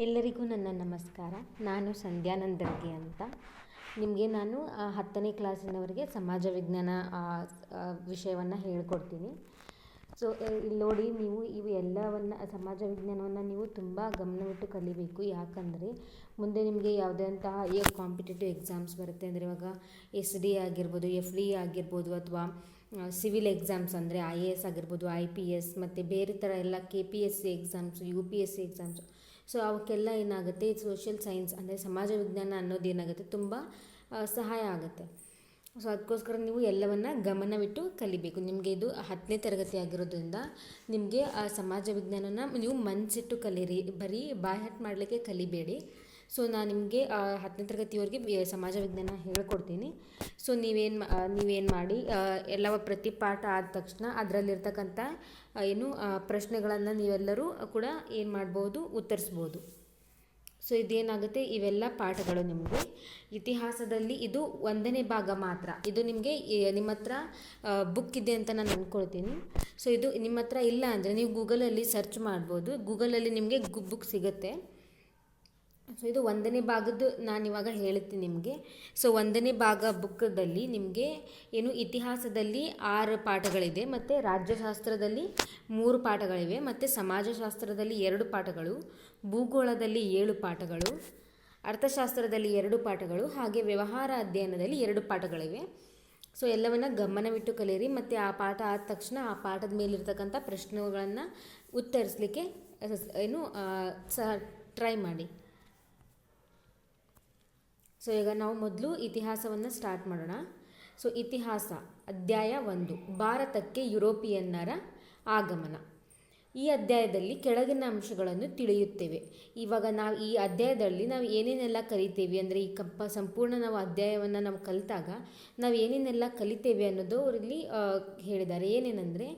ಎಲ್ಲರಿಗೂ ನನ್ನ ನಮಸ್ಕಾರ. ನಾನು ಸಂಧ್ಯಾನಂದ್ ದರ್ಗಿ ಅಂತ. ನಿಮಗೆ ನಾನು 10ನೇ ಕ್ಲಾಸಿನವರೆಗೆ ಸಮಾಜ ವಿಜ್ಞಾನ ವಿಷಯವನ್ನು ಹೇಳ್ಕೊಡ್ತೀನಿ. ಸೊ ಇಲ್ಲಿ ನೋಡಿ, ನೀವು ಇವು ಎಲ್ಲವನ್ನು ಸಮಾಜ ವಿಜ್ಞಾನವನ್ನು ನೀವು ತುಂಬ ಗಮನವಿಟ್ಟು ಕಲಿಬೇಕು. ಯಾಕಂದರೆ ಮುಂದೆ ನಿಮಗೆ ಯಾವುದೇ ಅಂತಹ ಕಾಂಪಿಟೇಟಿವ್ ಎಕ್ಸಾಮ್ಸ್ ಬರುತ್ತೆ. ಅಂದರೆ ಇವಾಗ SD ಆಗಿರ್ಬೋದು, FD ಆಗಿರ್ಬೋದು, ಅಥವಾ ಸಿವಿಲ್ ಎಕ್ಸಾಮ್ಸ್ ಅಂದರೆ IAS ಆಗಿರ್ಬೋದು, IPS ಮತ್ತು ಬೇರೆ ಥರ ಎಲ್ಲ KPSC exams, UPSC exams. So ಅವಕ್ಕೆಲ್ಲ ಏನಾಗುತ್ತೆ, ಸೋಷಿಯಲ್ ಸೈನ್ಸ್ ಅಂದರೆ ಸಮಾಜ ವಿಜ್ಞಾನ ಅನ್ನೋದು ಏನಾಗುತ್ತೆ, ತುಂಬ ಸಹಾಯ ಆಗುತ್ತೆ. ಸೊ ಅದಕ್ಕೋಸ್ಕರ ನೀವು ಎಲ್ಲವನ್ನು ಗಮನವಿಟ್ಟು ಕಲಿಬೇಕು. ನಿಮಗೆ ಇದು 10ನೇ ತರಗತಿ ಆಗಿರೋದ್ರಿಂದ ನಿಮಗೆ ಆ ಸಮಾಜ ವಿಜ್ಞಾನನ ನೀವು ಮನಸ್ಸಿಟ್ಟು ಕಲೀರಿ, ಬರೀ ಬಾಯ್ಹಾಟ್ ಮಾಡಲಿಕ್ಕೆ ಕಲಿಬೇಡಿ. ಸೊ ನಾನು ನಿಮಗೆ 10ನೇ ತರಗತಿಯವರೆಗೆ ಸಮಾಜ ವಿಜ್ಞಾನ ಹೇಳ್ಕೊಡ್ತೀನಿ. ಸೊ ನೀವೇನು ಮಾಡಿ, ಪ್ರತಿ ಪಾಠ ಆದ ತಕ್ಷಣ ಅದರಲ್ಲಿರ್ತಕ್ಕಂಥ ಪ್ರಶ್ನೆಗಳನ್ನು ನೀವೆಲ್ಲರೂ ಕೂಡ ಏನು ಮಾಡ್ಬೋದು, ಉತ್ತರಿಸ್ಬೋದು. ಸೊ ಇದೇನಾಗುತ್ತೆ, ಇವೆಲ್ಲ ಪಾಠಗಳು ನಿಮಗೆ ಇತಿಹಾಸದಲ್ಲಿ ಇದು 1ನೇ ಭಾಗ ಮಾತ್ರ. ಇದು ನಿಮಗೆ ನಿಮ್ಮ ಹತ್ರ ಬುಕ್ ಇದೆ ಅಂತ ನಾನು ಅಂದ್ಕೊಳ್ತೀನಿ. ಸೊ ಇದು ನಿಮ್ಮ ಹತ್ರ ಇಲ್ಲ ಅಂದರೆ ನೀವು ಗೂಗಲಲ್ಲಿ ಸರ್ಚ್ ಮಾಡ್ಬೋದು. ಗೂಗಲಲ್ಲಿ ನಿಮಗೆ ಬುಕ್ ಸಿಗುತ್ತೆ. ಸೊ ಇದು 1ನೇ ಭಾಗದ್ದು ನಾನಿವಾಗ ಹೇಳ್ತೀನಿ ನಿಮಗೆ. ಸೊ 1ನೇ ಭಾಗ ಬುಕ್ಕದಲ್ಲಿ ನಿಮಗೆ ಇತಿಹಾಸದಲ್ಲಿ 6 ಪಾಠಗಳಿದೆ, ಮತ್ತು ರಾಜ್ಯಶಾಸ್ತ್ರದಲ್ಲಿ 3 ಪಾಠಗಳಿವೆ, ಮತ್ತು ಸಮಾಜಶಾಸ್ತ್ರದಲ್ಲಿ 2 ಪಾಠಗಳು, ಭೂಗೋಳದಲ್ಲಿ 7 ಪಾಠಗಳು, ಅರ್ಥಶಾಸ್ತ್ರದಲ್ಲಿ 2 ಪಾಠಗಳು, ಹಾಗೆ ವ್ಯವಹಾರ ಅಧ್ಯಯನದಲ್ಲಿ 2 ಪಾಠಗಳಿವೆ. ಸೊ ಎಲ್ಲವನ್ನು ಗಮನವಿಟ್ಟು ಕಲಿಯಿರಿ. ಮತ್ತು ಆ ಪಾಠ ಆದ ತಕ್ಷಣ ಆ ಪಾಠದ ಮೇಲಿರ್ತಕ್ಕಂಥ ಪ್ರಶ್ನೆಗಳನ್ನು ಉತ್ತರಿಸಲಿಕ್ಕೆ ಟ್ರೈ ಮಾಡಿ. ಸೊ ಈಗ ನಾವು ಮೊದಲು ಇತಿಹಾಸವನ್ನು ಸ್ಟಾರ್ಟ್ ಮಾಡೋಣ. ಸೊ ಇತಿಹಾಸ ಅಧ್ಯಾಯ 1, ಭಾರತಕ್ಕೆ ಯುರೋಪಿಯನ್ನರ ಆಗಮನ. ಈ ಅಧ್ಯಾಯದಲ್ಲಿ ಕೆಳಗಿನ ಅಂಶಗಳನ್ನು ತಿಳಿಯುತ್ತೇವೆ. ಇವಾಗ ನಾವು ಈ ಅಧ್ಯಾಯದಲ್ಲಿ ನಾವು ಏನೇನೆಲ್ಲ ಕಲಿತೇವೆ ಅಂದರೆ ಈ ಸಂಪೂರ್ಣ ನಾವು ಅಧ್ಯಾಯವನ್ನು ನಾವು ಕಲಿತಾಗ ನಾವು ಏನೇನೆಲ್ಲ ಕಲಿತೇವೆ ಅನ್ನೋದು ಅವರಲ್ಲಿ ಹೇಳಿದ್ದಾರೆ. ಏನೇನೆಂದರೆ,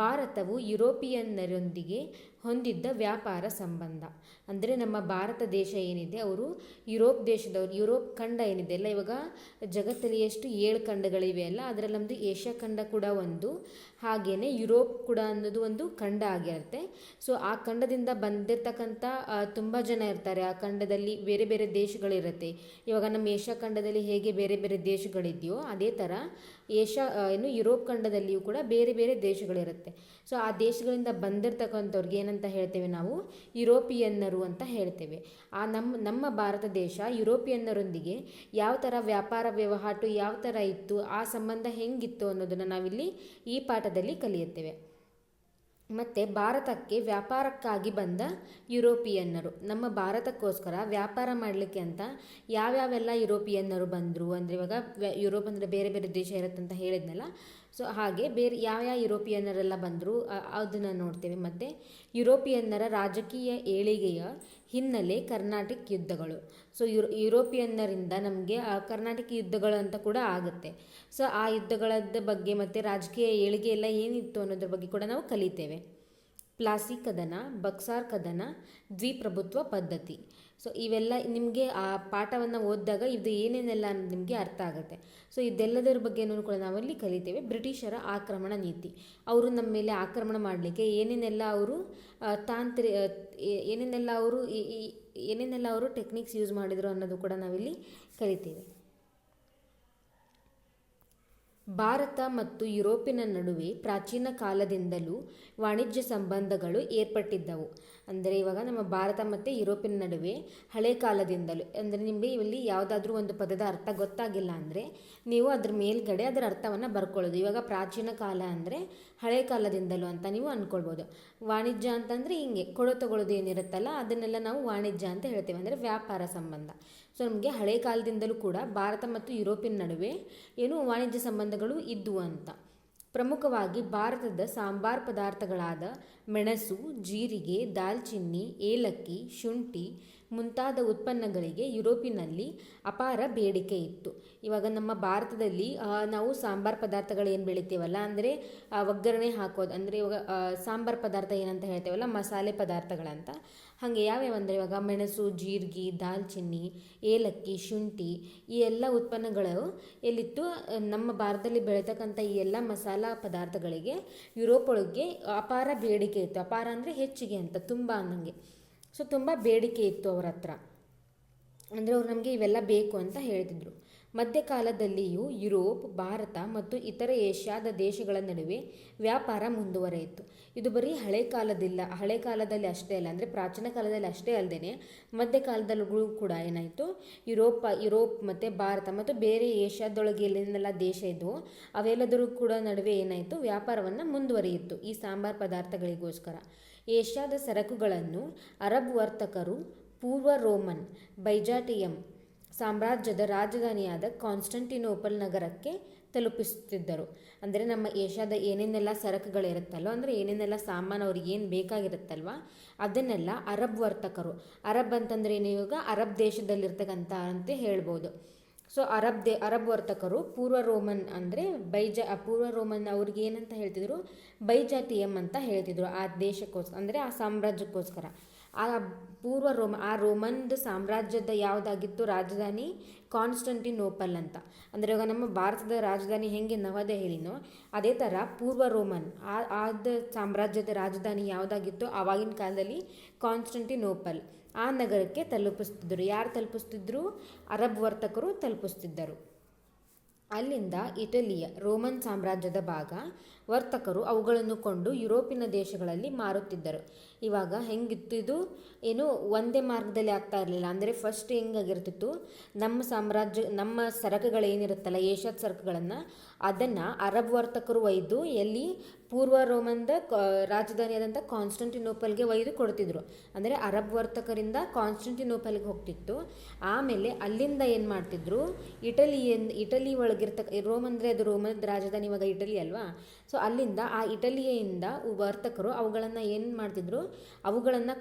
ಭಾರತವು ಯುರೋಪಿಯನ್ನರೊಂದಿಗೆ ಹೊಂದಿದ್ದ ವ್ಯಾಪಾರ ಸಂಬಂಧ. ಅಂದರೆ ನಮ್ಮ ಭಾರತ ದೇಶ ಏನಿದೆ, ಅವರು ಯುರೋಪ್ ದೇಶದವರು, ಯುರೋಪ್ ಖಂಡ ಏನಿದೆ ಅಲ್ಲ, ಇವಾಗ ಜಗತ್ತಲ್ಲಿ ಎಷ್ಟು 7 ಖಂಡಗಳಿವೆ ಅಲ್ಲ, ಅದರಲ್ಲಿ ನಮ್ಮದು ಏಷ್ಯಾ ಖಂಡ ಕೂಡ ಒಂದು, ಹಾಗೆಯೇ ಯುರೋಪ್ ಕೂಡ ಅನ್ನೋದು ಒಂದು ಖಂಡ ಆಗಿರುತ್ತೆ. ಸೊ ಆ ಖಂಡದಿಂದ ಬಂದಿರತಕ್ಕಂಥ ತುಂಬ ಜನ ಇರ್ತಾರೆ. ಆ ಖಂಡದಲ್ಲಿ ಬೇರೆ ಬೇರೆ ದೇಶಗಳಿರುತ್ತೆ. ಇವಾಗ ನಮ್ಮ ಏಷ್ಯಾ ಖಂಡದಲ್ಲಿ ಹೇಗೆ ಬೇರೆ ಬೇರೆ ದೇಶಗಳಿದೆಯೋ ಅದೇ ಥರ ಯುರೋಪ್ ಖಂಡದಲ್ಲಿಯೂ ಕೂಡ ಬೇರೆ ಬೇರೆ ದೇಶಗಳಿರುತ್ತೆ. ಸೊ ಆ ದೇಶಗಳಿಂದ ಬಂದಿರತಕ್ಕಂಥವ್ರಿಗೆ ಏನಂತ ಹೇಳ್ತೇವೆ, ನಾವು ಯುರೋಪಿಯನ್ನರು ಅಂತ ಹೇಳ್ತೇವೆ. ನಮ್ಮ ಭಾರತ ದೇಶ ಯುರೋಪಿಯನ್ನರೊಂದಿಗೆ ಯಾವ ಥರ ವ್ಯಾಪಾರ ವ್ಯವಹಾರ ಯಾವ ಥರ ಇತ್ತು, ಆ ಸಂಬಂಧ ಹೆಂಗಿತ್ತು ಅನ್ನೋದನ್ನು ನಾವಿಲ್ಲಿ ಈ ಪಾಠದಲ್ಲಿ ಕಲಿಯುತ್ತೇವೆ. ಮತ್ತು ಭಾರತಕ್ಕೆ ವ್ಯಾಪಾರಕ್ಕಾಗಿ ಬಂದ ಯುರೋಪಿಯನ್ನರು, ನಮ್ಮ ಭಾರತಕ್ಕೋಸ್ಕರ ವ್ಯಾಪಾರ ಮಾಡಲಿಕ್ಕೆ ಅಂತ ಯಾವ್ಯಾವೆಲ್ಲ ಯುರೋಪಿಯನ್ನರು ಬಂದರು ಅಂದರೆ, ಇವಾಗ ಯುರೋಪ್ ಅಂದರೆ ಬೇರೆ ಬೇರೆ ದೇಶ ಇರುತ್ತೆ ಅಂತ ಹೇಳಿದ್ನಲ್ಲ. ಸೊ ಹಾಗೆ ಬೇರೆ ಯಾವ ಯುರೋಪಿಯನ್ನರೆಲ್ಲ ಬಂದರು ಅದನ್ನು ನೋಡ್ತೇವೆ. ಮತ್ತು ಯುರೋಪಿಯನ್ನರ ರಾಜಕೀಯ ಏಳಿಗೆಯ ಹಿನ್ನೆಲೆ ಕರ್ನಾಟಿಕ್ ಯುದ್ಧಗಳು. ಸೊ ಯುರೋಪಿಯನ್ನರಿಂದ ನಮಗೆ ಕರ್ನಾಟಕ ಯುದ್ಧಗಳು ಅಂತ ಕೂಡ ಆಗುತ್ತೆ. ಸೊ ಆ ಯುದ್ಧಗಳ ಬಗ್ಗೆ ಮತ್ತು ರಾಜಕೀಯ ಏಳಿಗೆ ಎಲ್ಲ ಏನಿತ್ತು ಅನ್ನೋದ್ರ ಬಗ್ಗೆ ಕೂಡ ನಾವು ಕಲಿತೇವೆ. ಪ್ಲಾಸಿ ಕದನ, ಬಕ್ಸಾರ್ ಕದನ, ದ್ವಿಪ್ರಭುತ್ವ ಪದ್ಧತಿ. ಸೊ ಇವೆಲ್ಲ ನಿಮಗೆ ಆ ಪಾಠವನ್ನು ಓದಿದಾಗ ಇದು ಏನೇನೆಲ್ಲ ನಿಮಗೆ ಅರ್ಥ ಆಗುತ್ತೆ. ಸೊ ಇದೆಲ್ಲದರ ಬಗ್ಗೆನೂ ಕೂಡ ನಾವಲ್ಲಿ ಕಲಿತೇವೆ. ಬ್ರಿಟಿಷರ ಆಕ್ರಮಣ ನೀತಿ, ಅವರು ನಮ್ಮ ಮೇಲೆ ಆಕ್ರಮಣ ಮಾಡಲಿಕ್ಕೆ ಏನೇನೆಲ್ಲ ಅವರು ಟೆಕ್ನಿಕ್ಸ್ ಯೂಸ್ ಮಾಡಿದರು ಅನ್ನೋದು ಕೂಡ ನಾವಿಲ್ಲಿ ಕಲಿತೇವೆ. ಭಾರತ ಮತ್ತು ಯುರೋಪಿನ ನಡುವೆ ಪ್ರಾಚೀನ ಕಾಲದಿಂದಲೂ ವಾಣಿಜ್ಯ ಸಂಬಂಧಗಳು ಏರ್ಪಟ್ಟಿದ್ದವು. ಅಂದರೆ ಇವಾಗ ನಮ್ಮ ಭಾರತ ಮತ್ತು ಯುರೋಪಿನ ನಡುವೆ ಹಳೆ ಕಾಲದಿಂದಲೂ, ಅಂದರೆ ನಿಮಗೆ ಇಲ್ಲಿ ಯಾವುದಾದ್ರೂ ಒಂದು ಪದದ ಅರ್ಥ ಗೊತ್ತಾಗಿಲ್ಲ ಅಂದರೆ ನೀವು ಅದ್ರ ಮೇಲ್ಗಡೆ ಅದರ ಅರ್ಥವನ್ನು ಬರ್ಕೊಳ್ಳೋದು. ಇವಾಗ ಪ್ರಾಚೀನ ಕಾಲ ಅಂದರೆ ಹಳೆ ಕಾಲದಿಂದಲೂ ಅಂತ ನೀವು ಅಂದ್ಕೊಳ್ಬೋದು. ವಾಣಿಜ್ಯ ಅಂತಂದರೆ ಹಿಂಗೆ ಕೊಡೋ ತಗೊಳ್ಳೋದು ಏನಿರುತ್ತಲ್ಲ ಅದನ್ನೆಲ್ಲ ನಾವು ವಾಣಿಜ್ಯ ಅಂತ ಹೇಳ್ತೇವೆ, ಅಂದರೆ ವ್ಯಾಪಾರ ಸಂಬಂಧ. ಸೊ ನಮಗೆ ಹಳೆ ಕಾಲದಿಂದಲೂ ಕೂಡ ಭಾರತ ಮತ್ತು ಯುರೋಪಿನ ನಡುವೆ ವಾಣಿಜ್ಯ ಸಂಬಂಧಗಳು ಇದ್ದವು ಅಂತ. ಪ್ರಮುಖವಾಗಿ ಭಾರತದ ಸಾಂಬಾರ್ ಪದಾರ್ಥಗಳಾದ ಮೆಣಸು, ಜೀರಿಗೆ, ದಾಲ್ಚಿನ್ನಿ, ಏಲಕ್ಕಿ, ಶುಂಠಿ ಮುಂತಾದ ಉತ್ಪನ್ನಗಳಿಗೆ ಯುರೋಪಿನಲ್ಲಿ ಅಪಾರ ಬೇಡಿಕೆ ಇತ್ತು. ಇವಾಗ ನಮ್ಮ ಭಾರತದಲ್ಲಿ ನಾವು ಸಾಂಬಾರ್ ಪದಾರ್ಥಗಳು ಏನು ಬೆಳಿತೀವಲ್ಲ, ಅಂದರೆ ಒಗ್ಗರಣೆ ಹಾಕೋದು, ಅಂದರೆ ಇವಾಗ ಸಾಂಬಾರ್ ಪದಾರ್ಥ ಏನಂತ ಹೇಳ್ತೇವಲ್ಲ, ಮಸಾಲೆ ಪದಾರ್ಥಗಳಂತ. ಹಾಗೆ ಯಾವ್ಯಾವ ಅಂದರೆ ಇವಾಗ ಮೆಣಸು, ಜೀರಿಗೆ, ದಾಲ್ಚಿನ್ನಿ, ಏಲಕ್ಕಿ, ಶುಂಠಿ ಈ ಎಲ್ಲ ಉತ್ಪನ್ನಗಳು ಎಲ್ಲಿತ್ತು, ನಮ್ಮ ಭಾರತದಲ್ಲಿ ಬೆಳೀತಕ್ಕಂಥ ಈ ಎಲ್ಲ ಮಸಾಲ ಪದಾರ್ಥಗಳಿಗೆ ಯುರೋಪ್ ಒಳಗೆ ಅಪಾರ ಬೇಡಿಕೆ ಇತ್ತು. ಅಪಾರ ಅಂದರೆ ಹೆಚ್ಚಿಗೆ ಅಂತ, ತುಂಬ ಅನ್ನಂಗೆ. ಸೊ ತುಂಬ ಬೇಡಿಕೆ ಇತ್ತು ಅವ್ರ ಹತ್ರ, ಅಂದರೆ ಅವ್ರು ನಮಗೆ ಇವೆಲ್ಲ ಬೇಕು ಅಂತ ಹೇಳ್ತಿದ್ರು. ಮಧ್ಯಕಾಲದಲ್ಲಿಯೂ ಯುರೋಪ್, ಭಾರತ ಮತ್ತು ಇತರ ಏಷ್ಯಾದ ದೇಶಗಳ ನಡುವೆ ವ್ಯಾಪಾರ ಮುಂದುವರೆಯಿತು. ಇದು ಬರೀ ಹಳೆ ಕಾಲದಲ್ಲಿ ಅಷ್ಟೇ ಅಲ್ಲ, ಅಂದರೆ ಪ್ರಾಚೀನ ಕಾಲದಲ್ಲಿ ಅಷ್ಟೇ ಅಲ್ಲದೆ ಮಧ್ಯಕಾಲದಲ್ಲೂ ಕೂಡ ಏನಾಯಿತು, ಯುರೋಪ್ ಮತ್ತು ಭಾರತ ಮತ್ತು ಬೇರೆ ಏಷ್ಯಾದೊಳಗೆ ಏನೇನೆಲ್ಲ ದೇಶ ಇದ್ವು ಅವೆಲ್ಲದರೂ ಕೂಡ ನಡುವೆ ಏನಾಯಿತು, ವ್ಯಾಪಾರವನ್ನು ಮುಂದುವರಿಯಿತು ಈ ಸಾಂಬಾರ್ ಪದಾರ್ಥಗಳಿಗೋಸ್ಕರ. ಏಷ್ಯಾದ ಸರಕುಗಳನ್ನು ಅರಬ್ ವರ್ತಕರು ಪೂರ್ವ ರೋಮನ್ ಬೈಜಾಂಟಿಯಂ ಸಾಮ್ರಾಜ್ಯದ ರಾಜಧಾನಿಯಾದ ಕಾನ್ಸ್ಟಂಟಿನೋಪಲ್ ನಗರಕ್ಕೆ ತಲುಪಿಸುತ್ತಿದ್ದರು. ಅಂದರೆ ನಮ್ಮ ಏಷ್ಯಾದ ಏನೇನೆಲ್ಲ ಸರಕುಗಳಿರುತ್ತಲ್ಲೋ, ಅಂದರೆ ಏನೇನೆಲ್ಲ ಸಾಮಾನು ಅವ್ರಿಗೆ ಏನು ಬೇಕಾಗಿರುತ್ತಲ್ವ ಅದನ್ನೆಲ್ಲ ಅರಬ್ ವರ್ತಕರು, ಅರಬ್ ಅಂತಂದರೆ ಏನು, ಇವಾಗ ಅರಬ್ ದೇಶದಲ್ಲಿರ್ತಕ್ಕಂಥ ಅಂತ ಹೇಳ್ಬೋದು. ಸೊ ಅರಬ್ ವರ್ತಕರು ಪೂರ್ವ ರೋಮನ್ ಅಂದರೆ ಪೂರ್ವ ರೋಮನ್ ಅವ್ರಿಗೆ ಏನಂತ ಹೇಳ್ತಿದ್ರು, ಬೈಜಾಟಿಯಂ ಅಂತ ಹೇಳ್ತಿದ್ರು ಆ ದೇಶಕ್ಕೋಸ್ಕರ, ಅಂದರೆ ಆ ಸಾಮ್ರಾಜ್ಯಕ್ಕೋಸ್ಕರ. ಆ ರೋಮನ್ದು ಸಾಮ್ರಾಜ್ಯದ ಯಾವುದಾಗಿತ್ತು ರಾಜಧಾನಿ, ಕಾನ್ಸ್ಟಂಟಿನೋಪಲ್ ಅಂತ. ಅಂದರೆ ಇವಾಗ ನಮ್ಮ ಭಾರತದ ರಾಜಧಾನಿ ಹೆಂಗೆ ನವದೆಹಲಿನೋ ಅದೇ ಥರ ಪೂರ್ವ ರೋಮನ್ ಆದ ಸಾಮ್ರಾಜ್ಯದ ರಾಜಧಾನಿ ಯಾವುದಾಗಿತ್ತು ಆವಾಗಿನ ಕಾಲದಲ್ಲಿ ಕಾನ್ಸ್ಟಂಟಿನೋಪಲ್, ಆ ನಗರಕ್ಕೆ ತಲುಪಿಸ್ತಿದ್ದರು. ಯಾರು ತಲುಪಿಸ್ತಿದ್ರು? ಅರಬ್ ವರ್ತಕರು ತಲುಪಿಸ್ತಿದ್ದರು. ಅಲ್ಲಿಂದ ಇಟಲಿಯ ರೋಮನ್ ಸಾಮ್ರಾಜ್ಯದ ಭಾಗ ವರ್ತಕರು ಅವುಗಳನ್ನು ಕೊಂಡು ಯುರೋಪಿನ ದೇಶಗಳಲ್ಲಿ ಮಾರುತ್ತಿದ್ದರು. ಇವಾಗ ಹೆಂಗಿತ್ತು ಇದು, ಏನು ಒಂದೇ ಮಾರ್ಗದಲ್ಲಿ ಆಗ್ತಾ ಇರಲಿಲ್ಲ. ಅಂದರೆ ಫಸ್ಟ್ ಹೆಂಗಾಗಿರ್ತಿತ್ತು, ನಮ್ಮ ಸರಕುಗಳೇನಿರುತ್ತಲ್ಲ ಏಷ್ಯಾದ ಸರಕುಗಳನ್ನು ಅದನ್ನು ಅರಬ್ ವರ್ತಕರು ಒಯ್ದು ಎಲ್ಲಿ ಪೂರ್ವ ರೋಮನ್ದ ರಾಜಧಾನಿಯಾದಂಥ ಕಾನ್ಸ್ಟಂಟಿನೋಪಲ್ಗೆ ಒಯ್ದು ಕೊಡ್ತಿದ್ರು. ಅಂದರೆ ಅರಬ್ ವರ್ತಕರಿಂದ ಕಾನ್ಸ್ಟಂಟಿನೋಪಲ್ಗೆ ಹೋಗ್ತಿತ್ತು. ಆಮೇಲೆ ಅಲ್ಲಿಂದ ಏನು ಮಾಡ್ತಿದ್ರು, ಇಟಲಿ ರೋಮ್ ಅಂದರೆ ಅದು ರೋಮನ್ ರಾಜಧಾನಿ ಇವಾಗ ಇಟಲಿ ಅಲ್ವಾ. ಸೊ ಅಲ್ಲಿಂದ ಆ ಇಟಲಿಯಿಂದ ವರ್ತಕರು ಅವುಗಳನ್ನು ಏನು ಮಾಡ್ತಿದ್ರು, ಅವುಗಳನ್ನು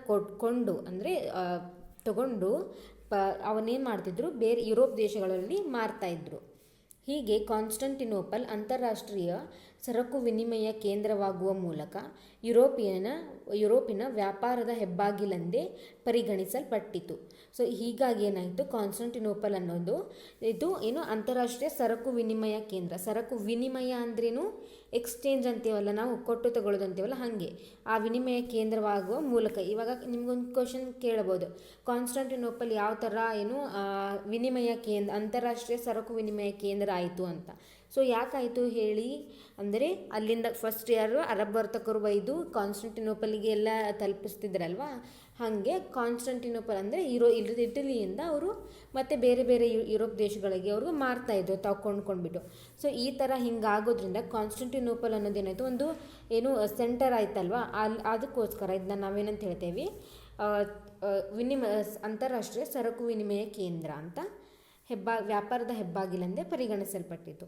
ಕೊಂಡು ಅಂದರೆ ತಗೊಂಡು ಅವನ್ನೇನು ಮಾಡ್ತಿದ್ರು, ಬೇರೆ ಯುರೋಪ್ ದೇಶಗಳಲ್ಲಿ ಮಾರ್ತಾಯಿದ್ರು. ಹೀಗೆ ಕಾನ್ಸ್ಟಂಟಿನೋಪಲ್ ಅಂತಾರಾಷ್ಟ್ರೀಯ ಸರಕು ವಿನಿಮಯ ಕೇಂದ್ರವಾಗುವ ಮೂಲಕ ಯುರೋಪಿನ ವ್ಯಾಪಾರದ ಹೆಬ್ಬಾಗಿಲೆಂದೇ ಪರಿಗಣಿಸಲ್ಪಟ್ಟಿತು. ಸೊ ಹೀಗಾಗಿ ಏನಾಯಿತು, ಕಾನ್ಸ್ಟಂಟಿನೋಪಲ್ ಅನ್ನೋದು ಇದು ಏನು ಅಂತಾರಾಷ್ಟ್ರೀಯ ಸರಕು ವಿನಿಮಯ ಕೇಂದ್ರ. ಸರಕು ವಿನಿಮಯ ಅಂದ್ರೇನು, ಎಕ್ಸ್ಚೇಂಜ್ ಅಂತೀವಲ್ಲ ನಾವು, ಕೊಟ್ಟು ತಗೊಳ್ಳೋದು ಅಂತೀವಲ್ಲ, ಹಾಗೆ ಆ ವಿನಿಮಯ ಕೇಂದ್ರವಾಗುವ ಮೂಲಕ. ಇವಾಗ ನಿಮ್ಗೊಂದು ಕ್ವಶನ್ ಕೇಳಬಹುದು, ಕಾನ್ಸ್ಟಂಟಿನೋಪಲ್ ಯಾವ ಥರ ಏನು ಅಂತಾರಾಷ್ಟ್ರೀಯ ಸರಕು ವಿನಿಮಯ ಕೇಂದ್ರ ಆಯಿತು ಅಂತ. ಸೊ ಯಾಕಾಯಿತು ಹೇಳಿ ಅಂದರೆ, ಅಲ್ಲಿಂದ ಫಸ್ಟ್ ಯಾರು ಅರಬ್ ವರ್ತಕರು ಒಯ್ದು ಕಾನ್ಸ್ಟಂಟಿನೋಪಲ್ಗೆ ಎಲ್ಲ ತಲುಪಿಸ್ತಿದ್ರಲ್ವ, ಹಾಗೆ ಕಾನ್ಸ್ಟಂಟಿನೋಪಲ್ ಅಂದರೆ ಇಟಲಿಯಿಂದ ಅವರು ಮತ್ತು ಬೇರೆ ಬೇರೆ ಯುರೋಪ್ ದೇಶಗಳಿಗೆ ಅವ್ರಿಗೆ ಮಾರ್ತಾಯಿದ್ರು ತಾವು ಕೊಂಡ್ಕೊಂಡ್ಬಿಟ್ಟು. ಸೊ ಈ ಥರ ಹಿಂಗಾಗೋದ್ರಿಂದ ಕಾನ್ಸ್ಟಂಟಿನೋಪಲ್ ಅನ್ನೋದೇನಾಯಿತು, ಒಂದು ಏನು ಸೆಂಟರ್ ಆಯ್ತಲ್ವ, ಅದಕ್ಕೋಸ್ಕರ ಇದನ್ನ ನಾವೇನಂತ ಹೇಳ್ತೇವೆ, ಅಂತಾರಾಷ್ಟ್ರೀಯ ಸರಕು ವಿನಿಮಯ ಕೇಂದ್ರ ಅಂತ ವ್ಯಾಪಾರದ ಹೆಬ್ಬಾಗಿಲೆಂದೇ ಪರಿಗಣಿಸಲ್ಪಟ್ಟಿತು.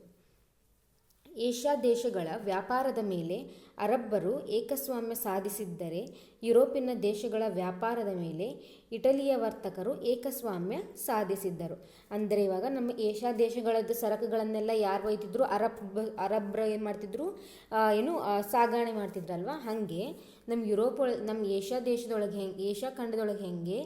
ಏಷ್ಯಾ ದೇಶಗಳ ವ್ಯಾಪಾರದ ಮೇಲೆ ಅರಬ್ಬರು ಏಕಸ್ವಾಮ್ಯ ಸಾಧಿಸಿದ್ದರೆ, ಯುರೋಪಿನ ದೇಶಗಳ ವ್ಯಾಪಾರದ ಮೇಲೆ ಇಟಲಿಯ ವರ್ತಕರು ಏಕಸ್ವಾಮ್ಯ ಸಾಧಿಸಿದ್ದರು. ಅಂದರೆ ಇವಾಗ ನಮ್ಮ ಏಷ್ಯಾ ದೇಶಗಳದ್ದು ಸರಕುಗಳನ್ನೆಲ್ಲ ಯಾರು ಒಯ್ತಿದ್ರು, ಅರಬ್ರು ಏನು ಮಾಡ್ತಿದ್ರು, ಸಾಗಣೆ ಮಾಡ್ತಿದ್ರಲ್ವ. ಹಾಗೆ ನಮ್ಮ ಏಷ್ಯಾ ದೇಶದೊಳಗೆ ಏಷ್ಯಾ ಖಂಡದೊಳಗೆ ಹೆಂಗೆ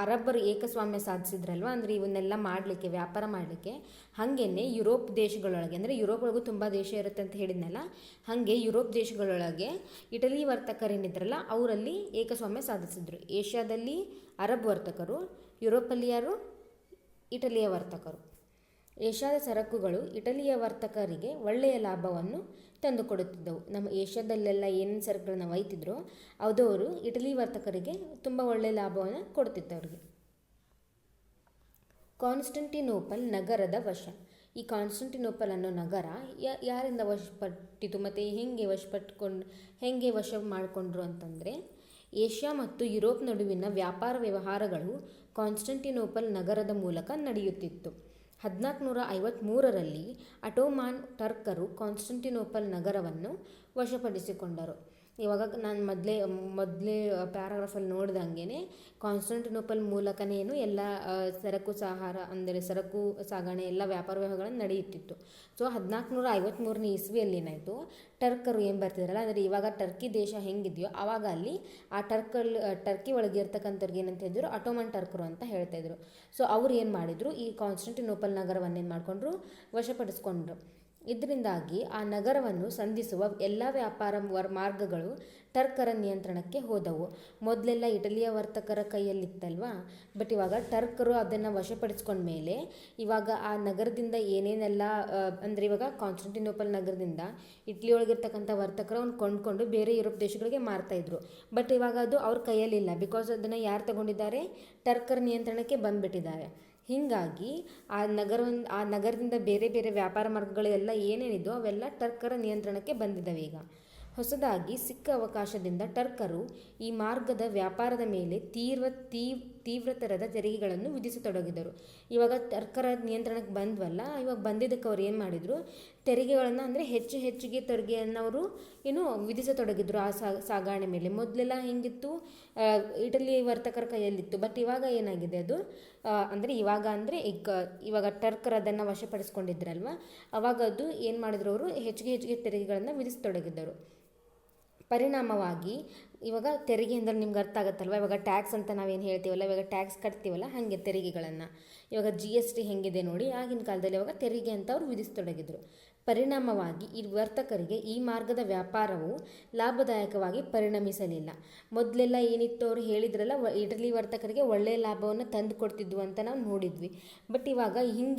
ಅರಬ್ಬರು ಏಕಸ್ವಾಮ್ಯ ಸಾಧಿಸಿದ್ರಲ್ವ, ಅಂದರೆ ಇವನ್ನೆಲ್ಲ ಮಾಡಲಿಕ್ಕೆ, ವ್ಯಾಪಾರ ಮಾಡಲಿಕ್ಕೆ, ಹಾಗೇನೆ ಯುರೋಪ್ ದೇಶಗಳೊಳಗೆ, ಅಂದರೆ ಯುರೋಪ್ ಒಳಗೂ ತುಂಬ ದೇಶ ಇರುತ್ತೆ ಅಂತ ಹೇಳಿದ್ನಲ್ಲ, ಹಾಗೆ ಯುರೋಪ್ ದೇಶಗಳೊಳಗೆ ಇಟಲಿ ವರ್ತಕರೇನಿದ್ರಲ್ಲ ಅವರಲ್ಲಿ ಏಕಸ್ವಾಮ್ಯ ಸಾಧಿಸಿದ್ರು. ಏಷ್ಯಾದಲ್ಲಿ ಅರಬ್ ವರ್ತಕರು, ಯುರೋಪಲ್ಲಿ ಯಾರು, ಇಟಲಿಯ ವರ್ತಕರು. ಏಷ್ಯಾದ ಸರಕುಗಳು ಇಟಲಿಯ ವರ್ತಕರಿಗೆ ಒಳ್ಳೆಯ ಲಾಭವನ್ನು ತಂದುಕೊಡುತ್ತಿದ್ದವು. ನಮ್ಮ ಏಷ್ಯಾದಲ್ಲೆಲ್ಲ ಏನೇನು ಸರಕುಗಳನ್ನ ಒಯ್ತಿದ್ರು ಅದವರು ಇಟಲಿ ವರ್ತಕರಿಗೆ ತುಂಬ ಒಳ್ಳೆಯ ಲಾಭವನ್ನು ಕೊಡ್ತಿತ್ತು ಅವ್ರಿಗೆ. ಕಾನ್ಸ್ಟಂಟಿನೋಪಲ್ ನಗರದ ವಶ. ಈ ಕಾನ್ಸ್ಟಂಟಿನೋಪಲ್ ಅನ್ನೋ ನಗರ ಯಾರಿಂದ ವಶಪಟ್ಟಿತು ಮತ್ತು ಹೆಂಗೆ ವಶ ಮಾಡಿಕೊಂಡ್ರು ಅಂತಂದರೆ, ಏಷ್ಯಾ ಮತ್ತು ಯುರೋಪ್ ನಡುವಿನ ವ್ಯಾಪಾರ ವ್ಯವಹಾರಗಳು ಕಾನ್ಸ್ಟಂಟಿನೋಪಲ್ ನಗರದ ಮೂಲಕ ನಡೆಯುತ್ತಿತ್ತು. 1453ರಲ್ಲಿ ಅಟೋಮಾನ್ ಟರ್ಕರು ಕಾನ್ಸ್ಟಂಟಿನೋಪಲ್ ನಗರವನ್ನು ವಶಪಡಿಸಿಕೊಂಡರು. ಇವಾಗ ನಾನು ಮೊದಲೇ ಪ್ಯಾರಾಗ್ರಾಫಲ್ಲಿ ನೋಡ್ದಂಗೆ ಕಾನ್ಸ್ಟಂಟಿನೋಪಲ್ ಮೂಲಕನೇ ಎಲ್ಲ ಸರಕು ಸರಕು ಸಾಗಣೆ ಎಲ್ಲ ವ್ಯಾಪಾರ ವ್ಯವಹಾರಗಳನ್ನು ನಡೆಯುತ್ತಿತ್ತು. ಸೊ 1453ನೇ ಇಸ್ವಿಯಲ್ಲಿ ಏನಾಯಿತು, ಟರ್ಕರು ಏನು ಬರ್ತಿದ್ರಲ್ಲ, ಅಂದರೆ ಇವಾಗ ಟರ್ಕಿ ದೇಶ ಹೆಂಗಿದೆಯೋ ಆವಾಗ ಅಲ್ಲಿ ಆ ಟರ್ಕಿ ಒಳಗೆ ಇರ್ತಕ್ಕಂಥವ್ರಿಗೆ ಏನಂತ ಹೇಳಿದ್ರು, ಅಟೋಮನ್ ಟರ್ಕರು ಅಂತ ಹೇಳ್ತಾಯಿದ್ರು. ಸೊ ಅವ್ರು ಏನು ಮಾಡಿದರು, ಈ ಕಾನ್ಸ್ಟಂಟಿನೋಪಲ್ ನಗರವನ್ನೇನು ಮಾಡಿಕೊಂಡ್ರು, ವಶಪಡಿಸ್ಕೊಂಡ್ರು. ಇದರಿಂದಾಗಿ ಆ ನಗರವನ್ನು ಸಂಧಿಸುವ ಎಲ್ಲ ವ್ಯಾಪಾರ ಮಾರ್ಗಗಳು ಟರ್ಕರ ನಿಯಂತ್ರಣಕ್ಕೆ ಹೋದವು. ಮೊದಲೆಲ್ಲ ಇಟಲಿಯ ವರ್ತಕರ ಕೈಯಲ್ಲಿತ್ತಲ್ವಾ, ಬಟ್ ಇವಾಗ ಟರ್ಕರು ಅದನ್ನು ವಶಪಡಿಸ್ಕೊಂಡ್ಮೇಲೆ ಇವಾಗ ಆ ನಗರದಿಂದ ಏನೇನೆಲ್ಲ ಅಂದರೆ ಇವಾಗ ಕಾನ್ಸ್ಟಂಟಿನೋಪಲ್ ನಗರದಿಂದ ಇಟ್ಲಿ ಒಳಗಿರ್ತಕ್ಕಂಥ ವರ್ತಕರು ಅವ್ನು ಕೊಂಡ್ಕೊಂಡು ಬೇರೆ ಯುರೋಪ್ ದೇಶಗಳಿಗೆ ಮಾರ್ತಾಯಿದ್ರು. ಬಟ್ ಇವಾಗ ಅದು ಅವ್ರ ಕೈಯಲ್ಲಿಲ್ಲ, ಬಿಕಾಸ್ ಅದನ್ನು ಯಾರು ತಗೊಂಡಿದ್ದಾರೆ, ಟರ್ಕರ್ ನಿಯಂತ್ರಣಕ್ಕೆ ಬಂದುಬಿಟ್ಟಿದ್ದಾರೆ. ಹೀಗಾಗಿ ಆ ನಗರದಿಂದ ಬೇರೆ ಬೇರೆ ವ್ಯಾಪಾರ ಮಾರ್ಗಗಳೆಲ್ಲ ಏನೇನಿದೋ ಅವೆಲ್ಲ ಟರ್ಕರ ನಿಯಂತ್ರಣಕ್ಕೆ ಬಂದಿದ್ದಾವೆ. ಈಗ ಹೊಸದಾಗಿ ಸಿಕ್ಕ ಅವಕಾಶದಿಂದ ಟರ್ಕರು ಈ ಮಾರ್ಗದ ವ್ಯಾಪಾರದ ಮೇಲೆ ತೀವ್ರತರದ ತೆರಿಗೆಗಳನ್ನು ವಿಧಿಸತೊಡಗಿದರು. ಇವಾಗ ಟರ್ಕರ ನಿಯಂತ್ರಣಕ್ಕೆ ಬಂದ್ವಲ್ಲ, ಇವಾಗ ಬಂದಿದ್ದಕ್ಕೆ ಅವ್ರು ಏನು ಮಾಡಿದರು, ತೆರಿಗೆಗಳನ್ನು ಅಂದರೆ ಹೆಚ್ಚಿಗೆ ತೆರಿಗೆಯನ್ನು ಅವರು ವಿಧಿಸತೊಡಗಿದ್ರು ಆ ಸಾಗಣೆ ಮೇಲೆ. ಮೊದಲೆಲ್ಲ ಹೆಂಗಿತ್ತು, ಇಟಲಿ ವರ್ತಕರ ಕೈಯಲ್ಲಿತ್ತು, ಬಟ್ ಇವಾಗ ಏನಾಗಿದೆ ಅದು ಅಂದರೆ ಇವಾಗ ಟರ್ಕರ್ ಅದನ್ನು ವಶಪಡಿಸ್ಕೊಂಡಿದ್ರಲ್ವ, ಅವಾಗ ಅದು ಏನು ಮಾಡಿದ್ರು, ಅವರು ಹೆಚ್ಚಿಗೆ ತೆರಿಗೆಗಳನ್ನು ವಿಧಿಸತೊಡಗಿದ್ದರು. ಪರಿಣಾಮವಾಗಿ ಇವಾಗ ತೆರಿಗೆ ಅಂದರೆ ನಿಮ್ಗೆ ಅರ್ಥ ಆಗುತ್ತಲ್ವ, ಇವಾಗ ಟ್ಯಾಕ್ಸ್ ಅಂತ ನಾವೇನು ಹೇಳ್ತೀವಲ್ಲ, ಇವಾಗ ಟ್ಯಾಕ್ಸ್ ಕಟ್ತೀವಲ್ಲ, ಹಾಗೆ ತೆರಿಗೆಗಳನ್ನು ಇವಾಗ GST ಹೆಂಗಿದೆ ನೋಡಿ, ಆಗಿನ ಕಾಲದಲ್ಲಿ ಇವಾಗ ತೆರಿಗೆ ಅಂತ ಅವರು ವಿಧಿಸತೊಡಗಿದ್ರು. ಪರಿಣಾಮವಾಗಿ ಈ ವರ್ತಕರಿಗೆ ಈ ಮಾರ್ಗದ ವ್ಯಾಪಾರವು ಲಾಭದಾಯಕವಾಗಿ ಪರಿಣಮಿಸಲಿಲ್ಲ. ಮೊದಲೆಲ್ಲ ಏನಿತ್ತು, ಅವರು ಹೇಳಿದ್ರಲ್ಲ, ಇಟಲಿ ವರ್ತಕರಿಗೆ ಒಳ್ಳೆಯ ಲಾಭವನ್ನು ತಂದು ಕೊಡ್ತಿದ್ವು ಅಂತ ನಾವು ನೋಡಿದ್ವಿ. ಬಟ್ ಇವಾಗ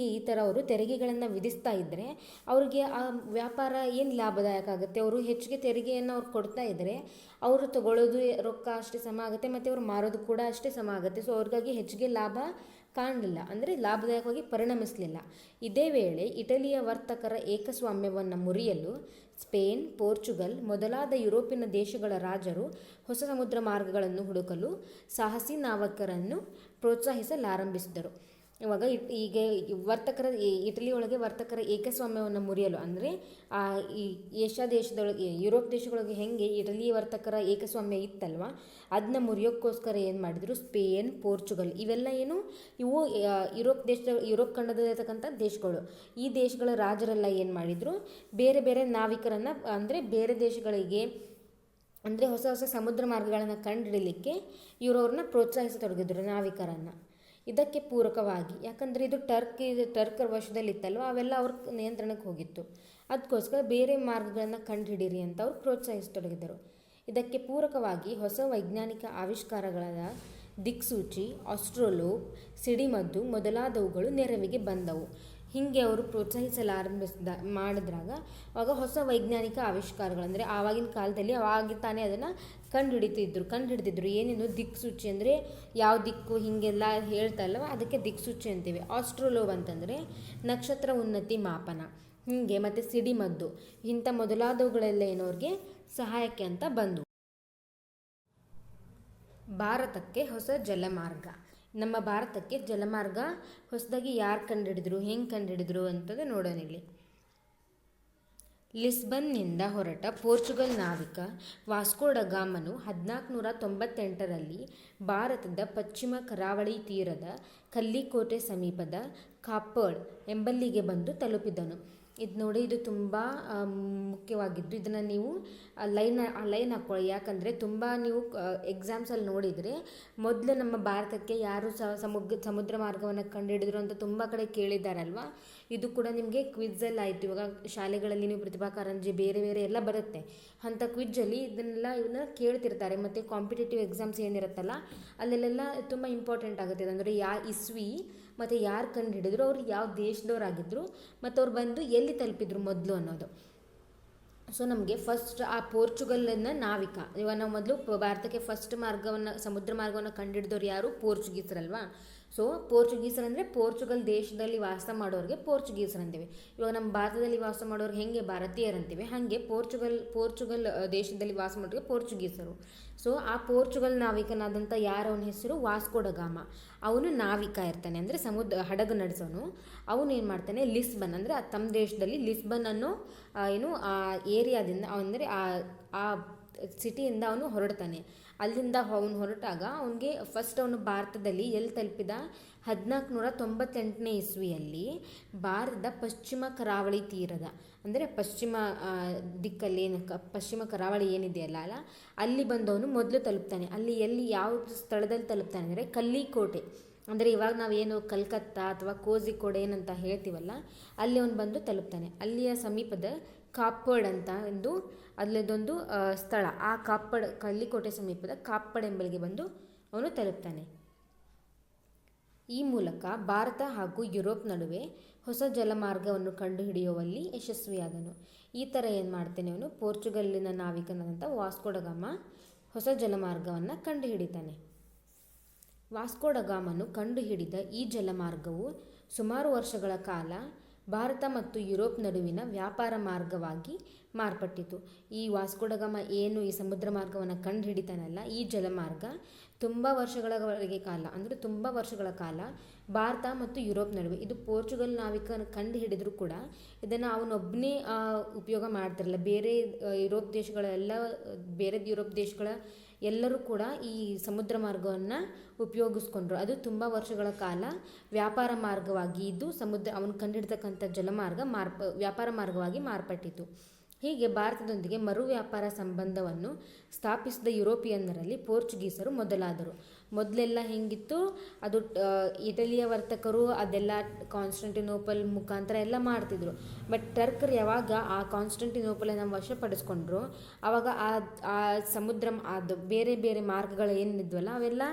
ಈ ಥರ ಅವರು ತೆರಿಗೆಗಳನ್ನು ವಿಧಿಸ್ತಾ ಇದ್ದರೆ ಅವ್ರಿಗೆ ಆ ವ್ಯಾಪಾರ ಏನು ಲಾಭದಾಯಕ ಆಗುತ್ತೆ. ಅವರು ಹೆಚ್ಚಿಗೆ ತೆರಿಗೆಯನ್ನು ಅವ್ರು ಕೊಡ್ತಾ ಇದ್ದರೆ ಅವರು ತಗೊಳ್ಳೋದು ರೊಕ್ಕ ಅಷ್ಟೇ ಸಮ ಆಗುತ್ತೆ, ಮತ್ತು ಅವ್ರು ಮಾರೋದು ಕೂಡ ಅಷ್ಟೇ ಸಮ ಆಗುತ್ತೆ. ಸೊ ಅವ್ರಿಗಾಗಿ ಹೆಚ್ಚಿಗೆ ಲಾಭ ಕಾಣಲಿಲ್ಲ, ಅಂದರೆ ಲಾಭದಾಯಕವಾಗಿ ಪರಿಣಮಿಸಲಿಲ್ಲ. ಇದೇ ವೇಳೆ ಇಟಲಿಯ ವರ್ತಕರ ಏಕಸ್ವಾಮ್ಯವನ್ನು ಮುರಿಯಲು ಸ್ಪೇನ್, ಪೋರ್ಚುಗಲ್ ಮೊದಲಾದ ಯುರೋಪಿನ ದೇಶಗಳ ರಾಜರು ಹೊಸ ಸಮುದ್ರ ಮಾರ್ಗಗಳನ್ನು ಹುಡುಕಲು ಸಾಹಸಿ ನಾವಿಕರನ್ನು ಪ್ರೋತ್ಸಾಹಿಸಲಾರಂಭಿಸಿದರು. ಇವಾಗ ಇಟಲಿ ಒಳಗೆ ವರ್ತಕರ ಏಕಸ್ವಾಮ್ಯವನ್ನು ಮುರಿಯಲು, ಅಂದರೆ ಈ ಏಷ್ಯಾ ದೇಶದೊಳಗೆ ಯುರೋಪ್ ದೇಶಗಳಿಗೆ ಹೆಂಗೆ ಇಟಲಿ ವರ್ತಕರ ಏಕಸ್ವಾಮ್ಯ ಇತ್ತಲ್ವ, ಅದನ್ನ ಮುರಿಯೋಕ್ಕೋಸ್ಕರ ಏನು ಮಾಡಿದರು, ಸ್ಪೇನ್, ಪೋರ್ಚುಗಲ್ ಇವೆಲ್ಲ ಇವು ಯುರೋಪ್ ಖಂಡದಲ್ಲಿರ್ತಕ್ಕಂಥ ದೇಶಗಳು. ಈ ದೇಶಗಳ ರಾಜರೆಲ್ಲ ಏನು ಮಾಡಿದರು, ಬೇರೆ ಬೇರೆ ನಾವಿಕರನ್ನು ಅಂದರೆ ಬೇರೆ ದೇಶಗಳಿಗೆ ಅಂದರೆ ಹೊಸ ಹೊಸ ಸಮುದ್ರ ಮಾರ್ಗಗಳನ್ನು ಕಂಡುಹಿಡಲಿಕ್ಕೆ ಇವರವ್ರನ್ನ ಪ್ರೋತ್ಸಾಹಿಸತೊಡಗಿದ್ರು, ನಾವಿಕರನ್ನು. ಇದಕ್ಕೆ ಪೂರಕವಾಗಿ, ಯಾಕಂದರೆ ಇದು ಟರ್ಕರ್ ವಶದಲ್ಲಿತ್ತಲ್ವ, ಅವೆಲ್ಲ ಅವ್ರ ನಿಯಂತ್ರಣಕ್ಕೆ ಹೋಗಿತ್ತು. ಅದಕ್ಕೋಸ್ಕರ ಬೇರೆ ಮಾರ್ಗಗಳನ್ನು ಕಂಡುಹಿಡೀರಿ ಅಂತ ಅವ್ರು ಪ್ರೋತ್ಸಾಹಿಸತೊಡಗಿದರು. ಇದಕ್ಕೆ ಪೂರಕವಾಗಿ ಹೊಸ ವೈಜ್ಞಾನಿಕ ಆವಿಷ್ಕಾರಗಳಾದ ದಿಕ್ಸೂಚಿ, ಆಸ್ಟ್ರೋಲೋಬ್, ಸಿಡಿಮದ್ದು ಮೊದಲಾದವುಗಳು ನೆರವಿಗೆ ಬಂದವು. ಹೀಗೆ ಅವರು ಮಾಡಿದ್ರಾಗ ಆವಾಗ ಹೊಸ ವೈಜ್ಞಾನಿಕ ಆವಿಷ್ಕಾರಗಳು, ಅಂದರೆ ಆವಾಗಿನ ಕಾಲದಲ್ಲಿ ತಾನೇ ಅದನ್ನು ಕಂಡುಹಿಡಿದಿದ್ರು. ಏನೇನು ದಿಕ್ಸೂಚಿ ಅಂದರೆ ಯಾವ ದಿಕ್ಕು ಹೀಗೆಲ್ಲ ಹೇಳ್ತಾ ಇಲ್ಲವ, ಅದಕ್ಕೆ ದಿಕ್ಸೂಚಿ ಅಂತೀವಿ. ಆಸ್ಟ್ರೋಲೋಬ್ ಅಂತಂದರೆ ನಕ್ಷತ್ರ ಉನ್ನತಿ ಮಾಪನ, ಹೀಗೆ ಮತ್ತು ಸಿಡಿಮದ್ದು ಇಂಥ ಮೊದಲಾದವುಗಳೆಲ್ಲ ಏನೋರಿಗೆ ಸಹಾಯಕ್ಕೆ ಅಂತ ಬಂದವು. ಭಾರತಕ್ಕೆ ಹೊಸ ಜಲಮಾರ್ಗ. ನಮ್ಮ ಭಾರತಕ್ಕೆ ಜಲಮಾರ್ಗ ಹೊಸದಾಗಿ ಯಾರು ಕಂಡುಹಿಡಿದ್ರು, ಹೆಂಗೆ ಕಂಡುಹಿಡಿದ್ರು ಅಂತಂದು ನೋಡೋಣ ಇಲ್ಲಿ. ಲಿಸ್ಬನ್ನಿಂದ ಹೊರಟ ಪೋರ್ಚುಗಲ್ ನಾವಿಕ ವಾಸ್ಕೋ ಡ ಗಾಮನು 1498ರಲ್ಲಿ ಭಾರತದ ಪಶ್ಚಿಮ ಕರಾವಳಿ ತೀರದ ಕಲ್ಲಿಕೋಟೆ ಸಮೀಪದ ಕಾಪಡ್ ಎಂಬಲ್ಲಿಗೆ ಬಂದು ತಲುಪಿದನು. ಇದು ನೋಡಿ, ಇದು ತುಂಬ ಮುಖ್ಯವಾಗಿದ್ದು. ಇದನ್ನು ನೀವು ಲೈನ್ ಹಾಕ್ಕೊಳ್ಳಿ, ಯಾಕಂದರೆ ತುಂಬ ನೀವು ಎಕ್ಸಾಮ್ಸಲ್ಲಿ ನೋಡಿದರೆ ಮೊದಲು ನಮ್ಮ ಭಾರತಕ್ಕೆ ಯಾರು ಸಮುದ್ರ ಮಾರ್ಗವನ್ನು ಕಂಡುಹಿಡಿದ್ರು ಅಂತ ತುಂಬ ಕಡೆ ಕೇಳಿದ್ದಾರಲ್ವ. ಇದು ಕೂಡ ನಿಮಗೆ ಕ್ವಿಜ್ಜಲ್ಲಿ ಆಯಿತು. ಇವಾಗ ಶಾಲೆಗಳಲ್ಲಿ ನೀವು ಪ್ರತಿಭಾ ಕಾರಂಜಿ ಬೇರೆ ಬೇರೆ ಎಲ್ಲ ಬರುತ್ತೆ, ಅಂಥ ಕ್ವಿಜ್ಜಲ್ಲಿ ಇವನ್ನ ಕೇಳ್ತಿರ್ತಾರೆ. ಮತ್ತು ಕಾಂಪಿಟೇಟಿವ್ ಎಕ್ಸಾಮ್ಸ್ ಏನಿರುತ್ತಲ್ಲ ಅಲ್ಲೆಲ್ಲ ತುಂಬ ಇಂಪಾರ್ಟೆಂಟ್ ಆಗುತ್ತೆ. ಅಂದರೆ ಇಸ್ವಿ ಮತ್ತು ಯಾರು ಕಂಡುಹಿಡಿದ್ರು, ಅವ್ರು ಯಾವ ದೇಶದವರಾಗಿದ್ದರು, ಮತ್ತು ಅವ್ರು ಬಂದು ಎಲ್ಲಿ ತಲುಪಿದ್ರು ಮೊದಲು ಅನ್ನೋದು. ಸೊ ನಮಗೆ ಫಸ್ಟ್ ಆ ಪೋರ್ಚುಗಲ್ನ ನಾವಿಕ, ಇವಾಗ ನಾವು ಮೊದಲು ಭಾರತಕ್ಕೆ ಫಸ್ಟ್ ಸಮುದ್ರ ಮಾರ್ಗವನ್ನು ಕಂಡುಹಿಡಿದವ್ರು ಯಾರು, ಪೋರ್ಚುಗೀಸರಲ್ವಾ. ಸೊ ಪೋರ್ಚುಗೀಸರಂದರೆ ಪೋರ್ಚುಗಲ್ ದೇಶದಲ್ಲಿ ವಾಸ ಮಾಡೋರಿಗೆ ಪೋರ್ಚುಗೀಸರು ಅಂತೀವಿ. ಇವಾಗ ನಮ್ಮ ಭಾರತದಲ್ಲಿ ವಾಸ ಮಾಡೋರಿಗೆ ಹೆಂಗೆ ಭಾರತೀಯರು ಅಂತೀವಿ, ಹಾಗೆ ಪೋರ್ಚುಗಲ್ ದೇಶದಲ್ಲಿ ವಾಸ ಮಾಡೋರಿಗೆ ಪೋರ್ಚುಗೀಸರು. ಸೊ ಆ ಪೋರ್ಚುಗಲ್ ನಾವಿಕನಾದಂಥ ಯಾರವನ ಹೆಸರು ವಾಸ್ಕೋ ಡ ಗಾಮ. ಅವನು ನಾವಿಕ ಇರ್ತಾನೆ, ಅಂದರೆ ಹಡಗು ನಡೆಸೋನು. ಅವನು ಏನು ಮಾಡ್ತಾನೆ, ಲಿಸ್ಬನ್ ಅಂದರೆ ತಮ್ಮ ದೇಶದಲ್ಲಿ ಲಿಸ್ಬನ್ ಅನ್ನೋ ಆ ಏರಿಯಾದಿಂದ, ಅಂದರೆ ಆ ಸಿಟಿಯಿಂದ ಅವನು ಹೊರಡ್ತಾನೆ. ಅಲ್ಲಿಂದ ಅವನು ಹೊರಟಾಗ ಅವನಿಗೆ ಫಸ್ಟ್ ಅವನು ಭಾರತದಲ್ಲಿ ಎಲ್ಲಿ ತಲುಪಿದ, 1498ನೇ ಇಸ್ವಿಯಲ್ಲಿ ಭಾರತದ ಪಶ್ಚಿಮ ಕರಾವಳಿ ತೀರದ, ಅಂದರೆ ಪಶ್ಚಿಮ ದಿಕ್ಕಲ್ಲಿ ಪಶ್ಚಿಮ ಕರಾವಳಿ ಏನಿದೆಯಲ್ಲ ಅಲ್ಲಿ ಬಂದವನು ಮೊದಲು ತಲುಪ್ತಾನೆ. ಅಲ್ಲಿ ಯಾವ ಸ್ಥಳದಲ್ಲಿ ತಲುಪ್ತಾನೆ ಅಂದರೆ ಕಲ್ಲಿಕೋಟೆ. ಅಂದರೆ ಇವಾಗ ನಾವೇನು ಕಲ್ಕತ್ತಾ ಅಥವಾ ಕೋಝಿಕೋಡ್ ಏನಂತ ಹೇಳ್ತೀವಲ್ಲ, ಅಲ್ಲಿ ಅವನು ಬಂದು ತಲುಪ್ತಾನೆ. ಅಲ್ಲಿಯ ಸಮೀಪದ ಕಾಪ್ಪಡ್ ಅಂತ ಒಂದು ಅಲ್ಲದೊಂದು ಸ್ಥಳ, ಆ ಕಾಪ್ಪಡ್ ಕಲ್ಲಿಕೋಟೆ ಸಮೀಪದ ಕಾಪ್ಪಡ್ ಎಂಬಲ್ಲಿಗೆ ಬಂದು ಅವನು ತಲುಪ್ತಾನೆ. ಈ ಮೂಲಕ ಭಾರತ ಹಾಗೂ ಯುರೋಪ್ ನಡುವೆ ಹೊಸ ಜಲಮಾರ್ಗವನ್ನು ಕಂಡುಹಿಡಿಯುವಲ್ಲಿ ಯಶಸ್ವಿಯಾದನು. ಈ ಥರ ಏನು ಮಾಡ್ತಾನೆ ಅವನು, ಪೋರ್ಚುಗಲ್ಲಿನ ನಾವಿಕನಾದಂಥ ವಾಸ್ಕೋ ಡ ಗಾಮ ಹೊಸ ಜಲಮಾರ್ಗವನ್ನು ಕಂಡುಹಿಡಿತಾನೆ. ವಾಸ್ಕೋ ಡ ಗಾಮನು ಕಂಡುಹಿಡಿದ ಈ ಜಲಮಾರ್ಗವು ಸುಮಾರು ವರ್ಷಗಳ ಕಾಲ ಭಾರತ ಮತ್ತು ಯುರೋಪ್ ನಡುವಿನ ವ್ಯಾಪಾರ ಮಾರ್ಗವಾಗಿ ಮಾರ್ಪಟ್ಟಿತು. ಈ ವಾಸ್ಕೋ ಡ ಗಾಮ ಏನು ಈ ಸಮುದ್ರ ಮಾರ್ಗವನ್ನು ಕಂಡುಹಿಡಿತಾನಲ್ಲ, ಈ ಜಲಮಾರ್ಗ ತುಂಬ ವರ್ಷಗಳ ಕಾಲ ಭಾರತ ಮತ್ತು ಯುರೋಪ್ ನಡುವೆ, ಇದು ಪೋರ್ಚುಗಲ್ ನಾವಿಕ ಕಂಡು ಹಿಡಿದ್ರು ಕೂಡ ಇದನ್ನು ಅವನೊಬ್ಬನೇ ಉಪಯೋಗ ಮಾಡ್ತಿರಲಿಲ್ಲ. ಬೇರೆ ಯುರೋಪ್ ದೇಶಗಳ ಎಲ್ಲರೂ ಕೂಡ ಈ ಸಮುದ್ರ ಮಾರ್ಗವನ್ನು ಉಪಯೋಗಿಸ್ಕೊಂಡ್ರು. ಅದು ತುಂಬ ವರ್ಷಗಳ ಕಾಲ ವ್ಯಾಪಾರ ಮಾರ್ಗವಾಗಿ ಇದ್ದು ಅವನು ಕಂಡುಹಿಡಿತಕ್ಕಂಥ ಜಲಮಾರ್ಗ ವ್ಯಾಪಾರ ಮಾರ್ಗವಾಗಿ ಮಾರ್ಪಟ್ಟಿತು. ಹೀಗೆ ಭಾರತದೊಂದಿಗೆ ಮರು ವ್ಯಾಪಾರ ಸಂಬಂಧವನ್ನು ಸ್ಥಾಪಿಸಿದ ಯುರೋಪಿಯನ್ನರಲ್ಲಿ ಪೋರ್ಚುಗೀಸರು ಮೊದಲಾದರು. ಮೊದಲೆಲ್ಲ ಹೆಂಗಿತ್ತು, ಅದು ಇಟಲಿಯ ವರ್ತಕರು ಅದೆಲ್ಲ ಕಾನ್ಸ್ಟಂಟಿನೋಪಲ್ ಮುಖಾಂತರ ಎಲ್ಲ ಮಾಡ್ತಿದ್ರು. ಬಟ್ ಟರ್ಕರು ಯಾವಾಗ ಆ ಕಾನ್ಸ್ಟಂಟಿನೋಪಲನ್ನು ವಶಪಡಿಸ್ಕೊಂಡ್ರು, ಆವಾಗ ಆ ಸಮುದ್ರ ಅದು ಬೇರೆ ಬೇರೆ ಮಾರ್ಗಗಳು ಏನಿದ್ವಲ್ಲ ಅವೆಲ್ಲ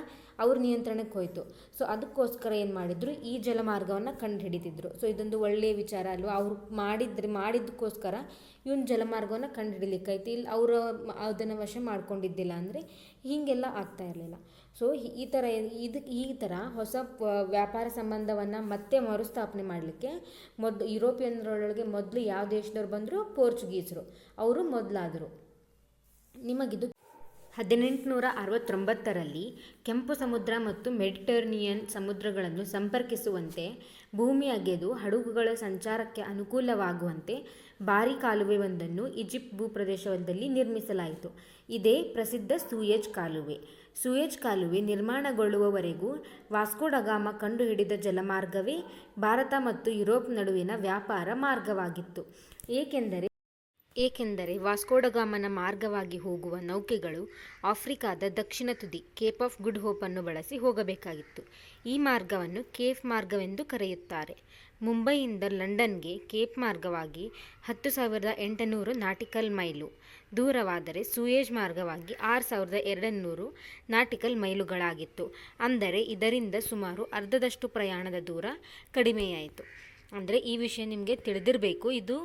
ಅವ್ರ ನಿಯಂತ್ರಣಕ್ಕೆ ಹೋಯಿತು. ಸೊ ಅದಕ್ಕೋಸ್ಕರ ಏನು ಮಾಡಿದ್ರು, ಈ ಜಲಮಾರ್ಗವನ್ನು ಕಂಡು ಹಿಡಿತಿದ್ರು. ಸೊ ಇದೊಂದು ಒಳ್ಳೆಯ ವಿಚಾರ ಅಲ್ವಾ, ಅವ್ರು ಮಾಡಿದ್ದಕ್ಕೋಸ್ಕರ ಇವನ್ ಜಲಮಾರ್ಗವನ್ನು ಕಂಡು ಹಿಡಿಲಿಕ್ಕೈತಿ. ಇಲ್ಲಿ ಅವರು ಅದನ್ನು ವಶ ಮಾಡ್ಕೊಂಡಿದ್ದಿಲ್ಲ ಅಂದರೆ ಹೀಗೆಲ್ಲ ಆಗ್ತಾ ಇರಲಿಲ್ಲ. ಸೊ ಈ ಥರ ಹೊಸ ವ್ಯಾಪಾರ ಸಂಬಂಧವನ್ನು ಮತ್ತೆ ಮರುಸ್ಥಾಪನೆ ಮಾಡಲಿಕ್ಕೆ ಯುರೋಪಿಯನ್ನರೊಳಗೆ ಮೊದಲು ಯಾವ ದೇಶದವ್ರು ಬಂದರು, ಪೋರ್ಚುಗೀಸರು, ಅವರು ಮೊದಲಾದರು. ನಿಮಗಿದು 1869ರಲ್ಲಿ ಕೆಂಪು ಸಮುದ್ರ ಮತ್ತು ಮೆಡಿಟರೇನಿಯನ್ ಸಮುದ್ರಗಳನ್ನು ಸಂಪರ್ಕಿಸುವಂತೆ ಭೂಮಿ ಅಗೆದು ಹಡಗುಗಳ ಸಂಚಾರಕ್ಕೆ ಅನುಕೂಲವಾಗುವಂತೆ ಭಾರೀ ಕಾಲುವೆಯೊಂದನ್ನು ಈಜಿಪ್ಟ್ ಭೂಪ್ರದೇಶದಲ್ಲಿ ನಿರ್ಮಿಸಲಾಯಿತು. ಇದೇ ಪ್ರಸಿದ್ಧ ಸೂಯೆಜ್ ಕಾಲುವೆ. ಸೂಯೆಜ್ ಕಾಲುವೆ ನಿರ್ಮಾಣಗೊಳ್ಳುವವರೆಗೂ ವಾಸ್ಕೋ ಡ ಗಾಮ ಕಂಡುಹಿಡಿದ ಜಲಮಾರ್ಗವೇ ಭಾರತ ಮತ್ತು ಯುರೋಪ್ ನಡುವಿನ ವ್ಯಾಪಾರ ಮಾರ್ಗವಾಗಿತ್ತು. ಏಕೆಂದರೆ ವಾಸ್ಕೋ ಡ ಗಾಮನ ಮಾರ್ಗವಾಗಿ ಹೋಗುವ ನೌಕೆಗಳು ಆಫ್ರಿಕಾದ ದಕ್ಷಿಣ ತುದಿ ಕೇಪ್ ಆಫ್ ಗುಡ್ ಹೋಪನ್ನು ಬಳಸಿ ಹೋಗಬೇಕಾಗಿತ್ತು. ಈ ಮಾರ್ಗವನ್ನು ಕೇಪ್ ಮಾರ್ಗವೆಂದು ಕರೆಯುತ್ತಾರೆ. ಮುಂಬಯಿಯಿಂದ ಲಂಡನ್ಗೆ ಕೇಪ್ ಮಾರ್ಗವಾಗಿ 10,800 ನಾಟಿಕಲ್ ಮೈಲು ದೂರವಾದರೆ ಸೂಯೆಜ್ ಮಾರ್ಗವಾಗಿ 6,200 ನಾಟಿಕಲ್ ಮೈಲುಗಳಾಗಿತ್ತು. ಅಂದರೆ ಇದರಿಂದ ಸುಮಾರು ಅರ್ಧದಷ್ಟು ಪ್ರಯಾಣದ ದೂರ ಕಡಿಮೆಯಾಯಿತು. ಅಂದರೆ ಈ ವಿಷಯ ನಿಮಗೆ ತಿಳಿದಿರಬೇಕು. ಇದು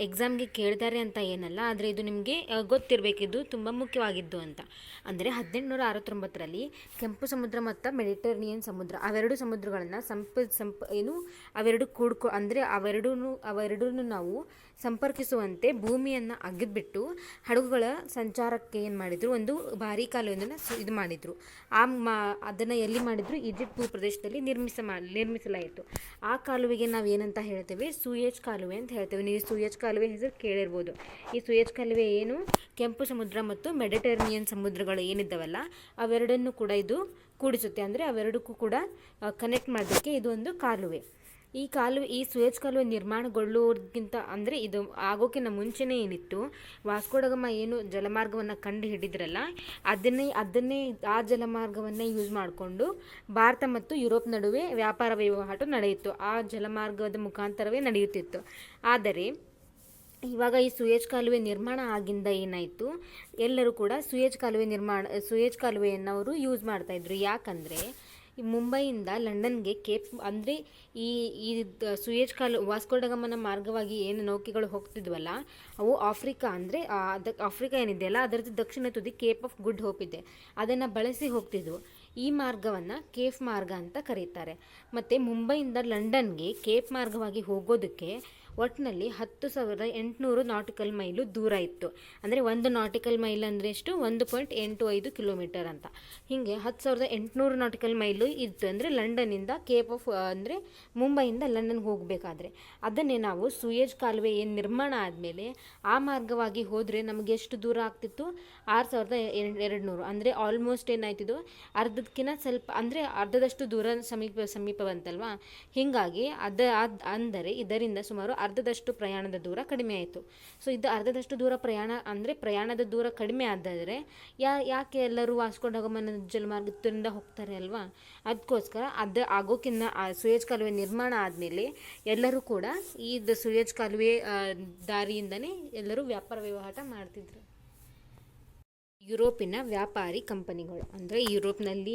ಎಕ್ಸಾಮ್ಗೆ ಕೇಳ್ತಾರೆ ಅಂತ ಏನಲ್ಲ, ಆದರೆ ಇದು ನಿಮಗೆ ಗೊತ್ತಿರಬೇಕು, ಇದು ತುಂಬ ಮುಖ್ಯವಾಗಿದ್ದು ಅಂತ. ಅಂದರೆ 1869ರಲ್ಲಿ ಕೆಂಪು ಸಮುದ್ರ ಮತ್ತು ಮೆಡಿಟರೇನಿಯನ್ ಸಮುದ್ರ ಅವೆರಡು ಸಮುದ್ರಗಳನ್ನು ಅವೆರಡೂ ನಾವು ಸಂಪರ್ಕಿಸುವಂತೆ ಭೂಮಿಯನ್ನು ಅಗೆದ್ಬಿಟ್ಟು ಹಡಗುಗಳ ಸಂಚಾರಕ್ಕೆ ಏನು ಮಾಡಿದರು, ಒಂದು ಭಾರೀ ಕಾಲುವೆಯನ್ನು ಇದು ಮಾಡಿದರು. ಅದನ್ನು ಎಲ್ಲಿ ಮಾಡಿದರು, ಈಜಿಪ್ಟ್ ಭೂಪ್ರದೇಶದಲ್ಲಿ ನಿರ್ಮಿಸಲಾಯಿತು. ಆ ಕಾಲುವೆಗೆ ನಾವು ಏನಂತ ಹೇಳ್ತೇವೆ, ಸೂಯೆಜ್ ಕಾಲುವೆ ಅಂತ ಹೇಳ್ತೇವೆ. ನೀವು ಸೂಯೆಜ್ ಕಾಲುವೆ ಹೆಸರು ಕೇಳಿರ್ಬೋದು. ಈ ಸೂಯೆಜ್ ಕಾಲುವೆ ಏನು, ಕೆಂಪು ಸಮುದ್ರ ಮತ್ತು ಮೆಡಿಟರೇನಿಯನ್ ಸಮುದ್ರಗಳು ಏನಿದ್ದಾವಲ್ಲ ಅವೆರಡನ್ನು ಕೂಡ ಇದು ಕೂಡಿಸುತ್ತೆ. ಅಂದರೆ ಅವೆರಡಕ್ಕೂ ಕೂಡ ಕನೆಕ್ಟ್ ಮಾಡೋದಕ್ಕೆ ಇದು ಒಂದು ಕಾಲುವೆ. ಈ ಸೂಯೆಜ್ ಕಾಲುವೆ ನಿರ್ಮಾಣಗೊಳ್ಳುವುದಕ್ಕಿಂತ ಅಂದರೆ ಇದು ಆಗೋಕ್ಕಿಂತ ಮುಂಚೆನೇ ಏನಿತ್ತು, ವಾಸ್ಕೋ ಡ ಗಾಮ ಏನು ಜಲಮಾರ್ಗವನ್ನು ಕಂಡು ಹಿಡಿದ್ರಲ್ಲ ಅದನ್ನೇ ಆ ಜಲಮಾರ್ಗವನ್ನೇ ಯೂಸ್ ಮಾಡಿಕೊಂಡು ಭಾರತ ಮತ್ತು ಯುರೋಪ್ ನಡುವೆ ವ್ಯಾಪಾರ ವಹಿವಾಟು ನಡೆಯಿತು. ಆ ಜಲಮಾರ್ಗದ ಮುಖಾಂತರವೇ ನಡೆಯುತ್ತಿತ್ತು. ಆದರೆ ಇವಾಗ ಈ ಸೂಯೆಜ್ ಕಾಲುವೆ ನಿರ್ಮಾಣ ಆಗಿಂದ ಏನಾಯಿತು, ಎಲ್ಲರೂ ಕೂಡ ಸೂಯೆಜ್ ಕಾಲುವೆಯನ್ನು ಅವರು ಯೂಸ್ ಮಾಡ್ತಾಯಿದ್ರು. ಯಾಕಂದರೆ ಈ ಮುಂಬೈಯಿಂದ ಲಂಡನ್ಗೆ ಕೇಪ್ ಅಂದರೆ ಈ ಸೂಯೆಜ್ ವಾಸ್ಕೋ ಡ ಗಾಮನ ಮಾರ್ಗವಾಗಿ ಏನು ನೌಕೆಗಳು ಹೋಗ್ತಿದ್ವಲ್ಲ ಅವು ಆಫ್ರಿಕಾ ಅಂದರೆ ಆಫ್ರಿಕಾ ಏನಿದೆಯಲ್ಲ ಅದರದ್ದು ದಕ್ಷಿಣ ತುದಿ ಕೇಪ್ ಆಫ್ ಗುಡ್ ಹೋಪ್ ಇದೆ, ಅದನ್ನು ಬಳಸಿ ಹೋಗ್ತಿದ್ವು. ಈ ಮಾರ್ಗವನ್ನು ಕೇಪ್ ಮಾರ್ಗ ಅಂತ ಕರೀತಾರೆ. ಮತ್ತು ಮುಂಬೈಯಿಂದ ಲಂಡನ್ಗೆ ಕೇಪ್ ಮಾರ್ಗವಾಗಿ ಹೋಗೋದಕ್ಕೆ ಒಟ್ಟಿನಲ್ಲಿ 10,800 ನಾಟಿಕಲ್ ಮೈಲು ದೂರ ಇತ್ತು. ಅಂದರೆ ಒಂದು ನಾಟಿಕಲ್ ಮೈಲ್ ಅಂದರೆ ಎಷ್ಟು, 1.85 ಕಿಲೋಮೀಟರ್ ಅಂತ. ಹೀಗೆ 10,800 ನಾಟಿಕಲ್ ಮೈಲು ಇತ್ತು. ಅಂದರೆ ಲಂಡನ್ನಿಂದ ಕೇಪ್ ಆಫ್ ಅಂದರೆ ಮುಂಬೈಯಿಂದ ಲಂಡನ್ಗೆ ಹೋಗಬೇಕಾದ್ರೆ ಅದನ್ನೇ ನಾವು ಸೂಯೆಜ್ ಕಾಲುವೆ ಏನು ನಿರ್ಮಾಣ ಆದಮೇಲೆ ಆ ಮಾರ್ಗವಾಗಿ ಹೋದರೆ ನಮಗೆ ಎಷ್ಟು ದೂರ ಆಗ್ತಿತ್ತು, 6,200. ಅಂದರೆ ಆಲ್ಮೋಸ್ಟ್ ಏನಾಯ್ತಿದ್ದು ಅರ್ಧಕ್ಕಿಂತ ಸ್ವಲ್ಪ ಅಂದರೆ ಅರ್ಧದಷ್ಟು ದೂರ ಸಮೀಪ ಬಂತಲ್ವಾ. ಹೀಗಾಗಿ ಅಂದರೆ ಇದರಿಂದ ಸುಮಾರು ಅರ್ಧದಷ್ಟು ಪ್ರಯಾಣದ ದೂರ ಕಡಿಮೆ ಆಯಿತು. ಸೊ ಇದು ಅರ್ಧದಷ್ಟು ದೂರ ಪ್ರಯಾಣ ಅಂದರೆ ಪ್ರಯಾಣದ ದೂರ ಕಡಿಮೆ ಆದರೆ ಯಾಕೆ ಎಲ್ಲರೂ ವಾಸ್ಕೋ ಡ ಗಾಮನ ಜಲಮಾರ್ಗದಿಂದ ಹೋಗ್ತಾರೆ ಅಲ್ವಾ, ಅದಕ್ಕೋಸ್ಕರ ಅದು ಆಗೋಕ್ಕಿಂತ ಸುಯೇಜ್ ಕಾಲುವೆ ನಿರ್ಮಾಣ ಆದಮೇಲೆ ಎಲ್ಲರೂ ಕೂಡ ಈ ಸುಯೇಜ್ ಕಾಲುವೆ ದಾರಿಯಿಂದನೇ ಎಲ್ಲರೂ ವ್ಯಾಪಾರ ವ್ಯವಹಾರ ಮಾಡ್ತಿದ್ರು. ಯುರೋಪಿನ ವ್ಯಾಪಾರಿ ಕಂಪನಿಗಳು ಅಂದರೆ ಯುರೋಪ್ನಲ್ಲಿ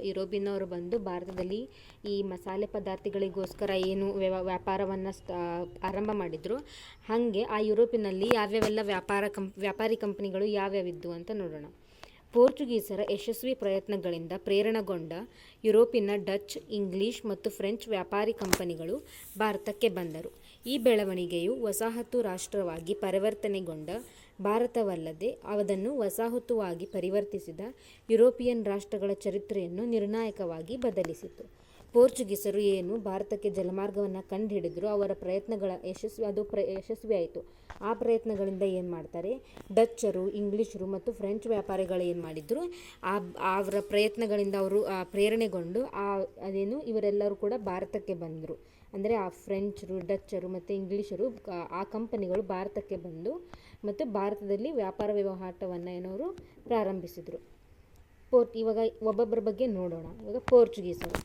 ಯುರೋಪಿನವರು ಬಂದು ಭಾರತದಲ್ಲಿ ಈ ಮಸಾಲೆ ಪದಾರ್ಥಗಳಿಗೋಸ್ಕರ ಏನು ವ್ಯಾಪಾರವನ್ನು ಆರಂಭ ಮಾಡಿದರು, ಹಾಗೆ ಆ ಯುರೋಪಿನಲ್ಲಿ ಯಾವ್ಯಾವೆಲ್ಲ ವ್ಯಾಪಾರಿ ಕಂಪನಿಗಳು ಯಾವ್ಯಾವಿದ್ದು ಅಂತ ನೋಡೋಣ. ಪೋರ್ಚುಗೀಸರ ಯಶಸ್ವಿ ಪ್ರಯತ್ನಗಳಿಂದ ಪ್ರೇರಣೆಗೊಂಡ ಯುರೋಪಿನ ಡಚ್, ಇಂಗ್ಲಿಷ್ ಮತ್ತು ಫ್ರೆಂಚ್ ವ್ಯಾಪಾರಿ ಕಂಪನಿಗಳು ಭಾರತಕ್ಕೆ ಬಂದರು. ಈ ಬೆಳವಣಿಗೆಯು ವಸಾಹತು ರಾಷ್ಟ್ರವಾಗಿ ಪರಿವರ್ತನೆಗೊಂಡ ಭಾರತವಲ್ಲದೆ ಅದನ್ನು ವಸಾಹತುವಾಗಿ ಪರಿವರ್ತಿಸಿದ ಯುರೋಪಿಯನ್ ರಾಷ್ಟ್ರಗಳ ಚರಿತ್ರೆಯನ್ನು ನಿರ್ಣಾಯಕವಾಗಿ ಬದಲಿಸಿತು. ಪೋರ್ಚುಗೀಸರು ಏನು ಭಾರತಕ್ಕೆ ಜಲಮಾರ್ಗವನ್ನು ಕಂಡುಹಿಡಿದ್ರು, ಅವರ ಪ್ರಯತ್ನಗಳ ಯಶಸ್ವಿಯಾಯಿತು. ಆ ಪ್ರಯತ್ನಗಳಿಂದ ಏನು ಮಾಡ್ತಾರೆ, ಡಚ್ಚರು, ಇಂಗ್ಲೀಷರು ಮತ್ತು ಫ್ರೆಂಚ್ ವ್ಯಾಪಾರಿಗಳು ಏನು ಮಾಡಿದ್ರು, ಅವರ ಪ್ರಯತ್ನಗಳಿಂದ ಅವರು ಪ್ರೇರಣೆಗೊಂಡು ಇವರೆಲ್ಲರೂ ಕೂಡ ಭಾರತಕ್ಕೆ ಬಂದರು. ಅಂದರೆ ಆ ಫ್ರೆಂಚರು, ಡಚ್ಚರು ಮತ್ತು ಇಂಗ್ಲೀಷರು ಆ ಕಂಪನಿಗಳು ಭಾರತಕ್ಕೆ ಬಂದು ಮತ್ತು ಭಾರತದಲ್ಲಿ ವ್ಯಾಪಾರ ವ್ಯವಹಾರವನ್ನು ಏನವರು ಪ್ರಾರಂಭಿಸಿದರು. ಇವಾಗ ಒಬ್ಬೊಬ್ಬರ ಬಗ್ಗೆ ನೋಡೋಣ. ಇವಾಗ ಪೋರ್ಚುಗೀಸರು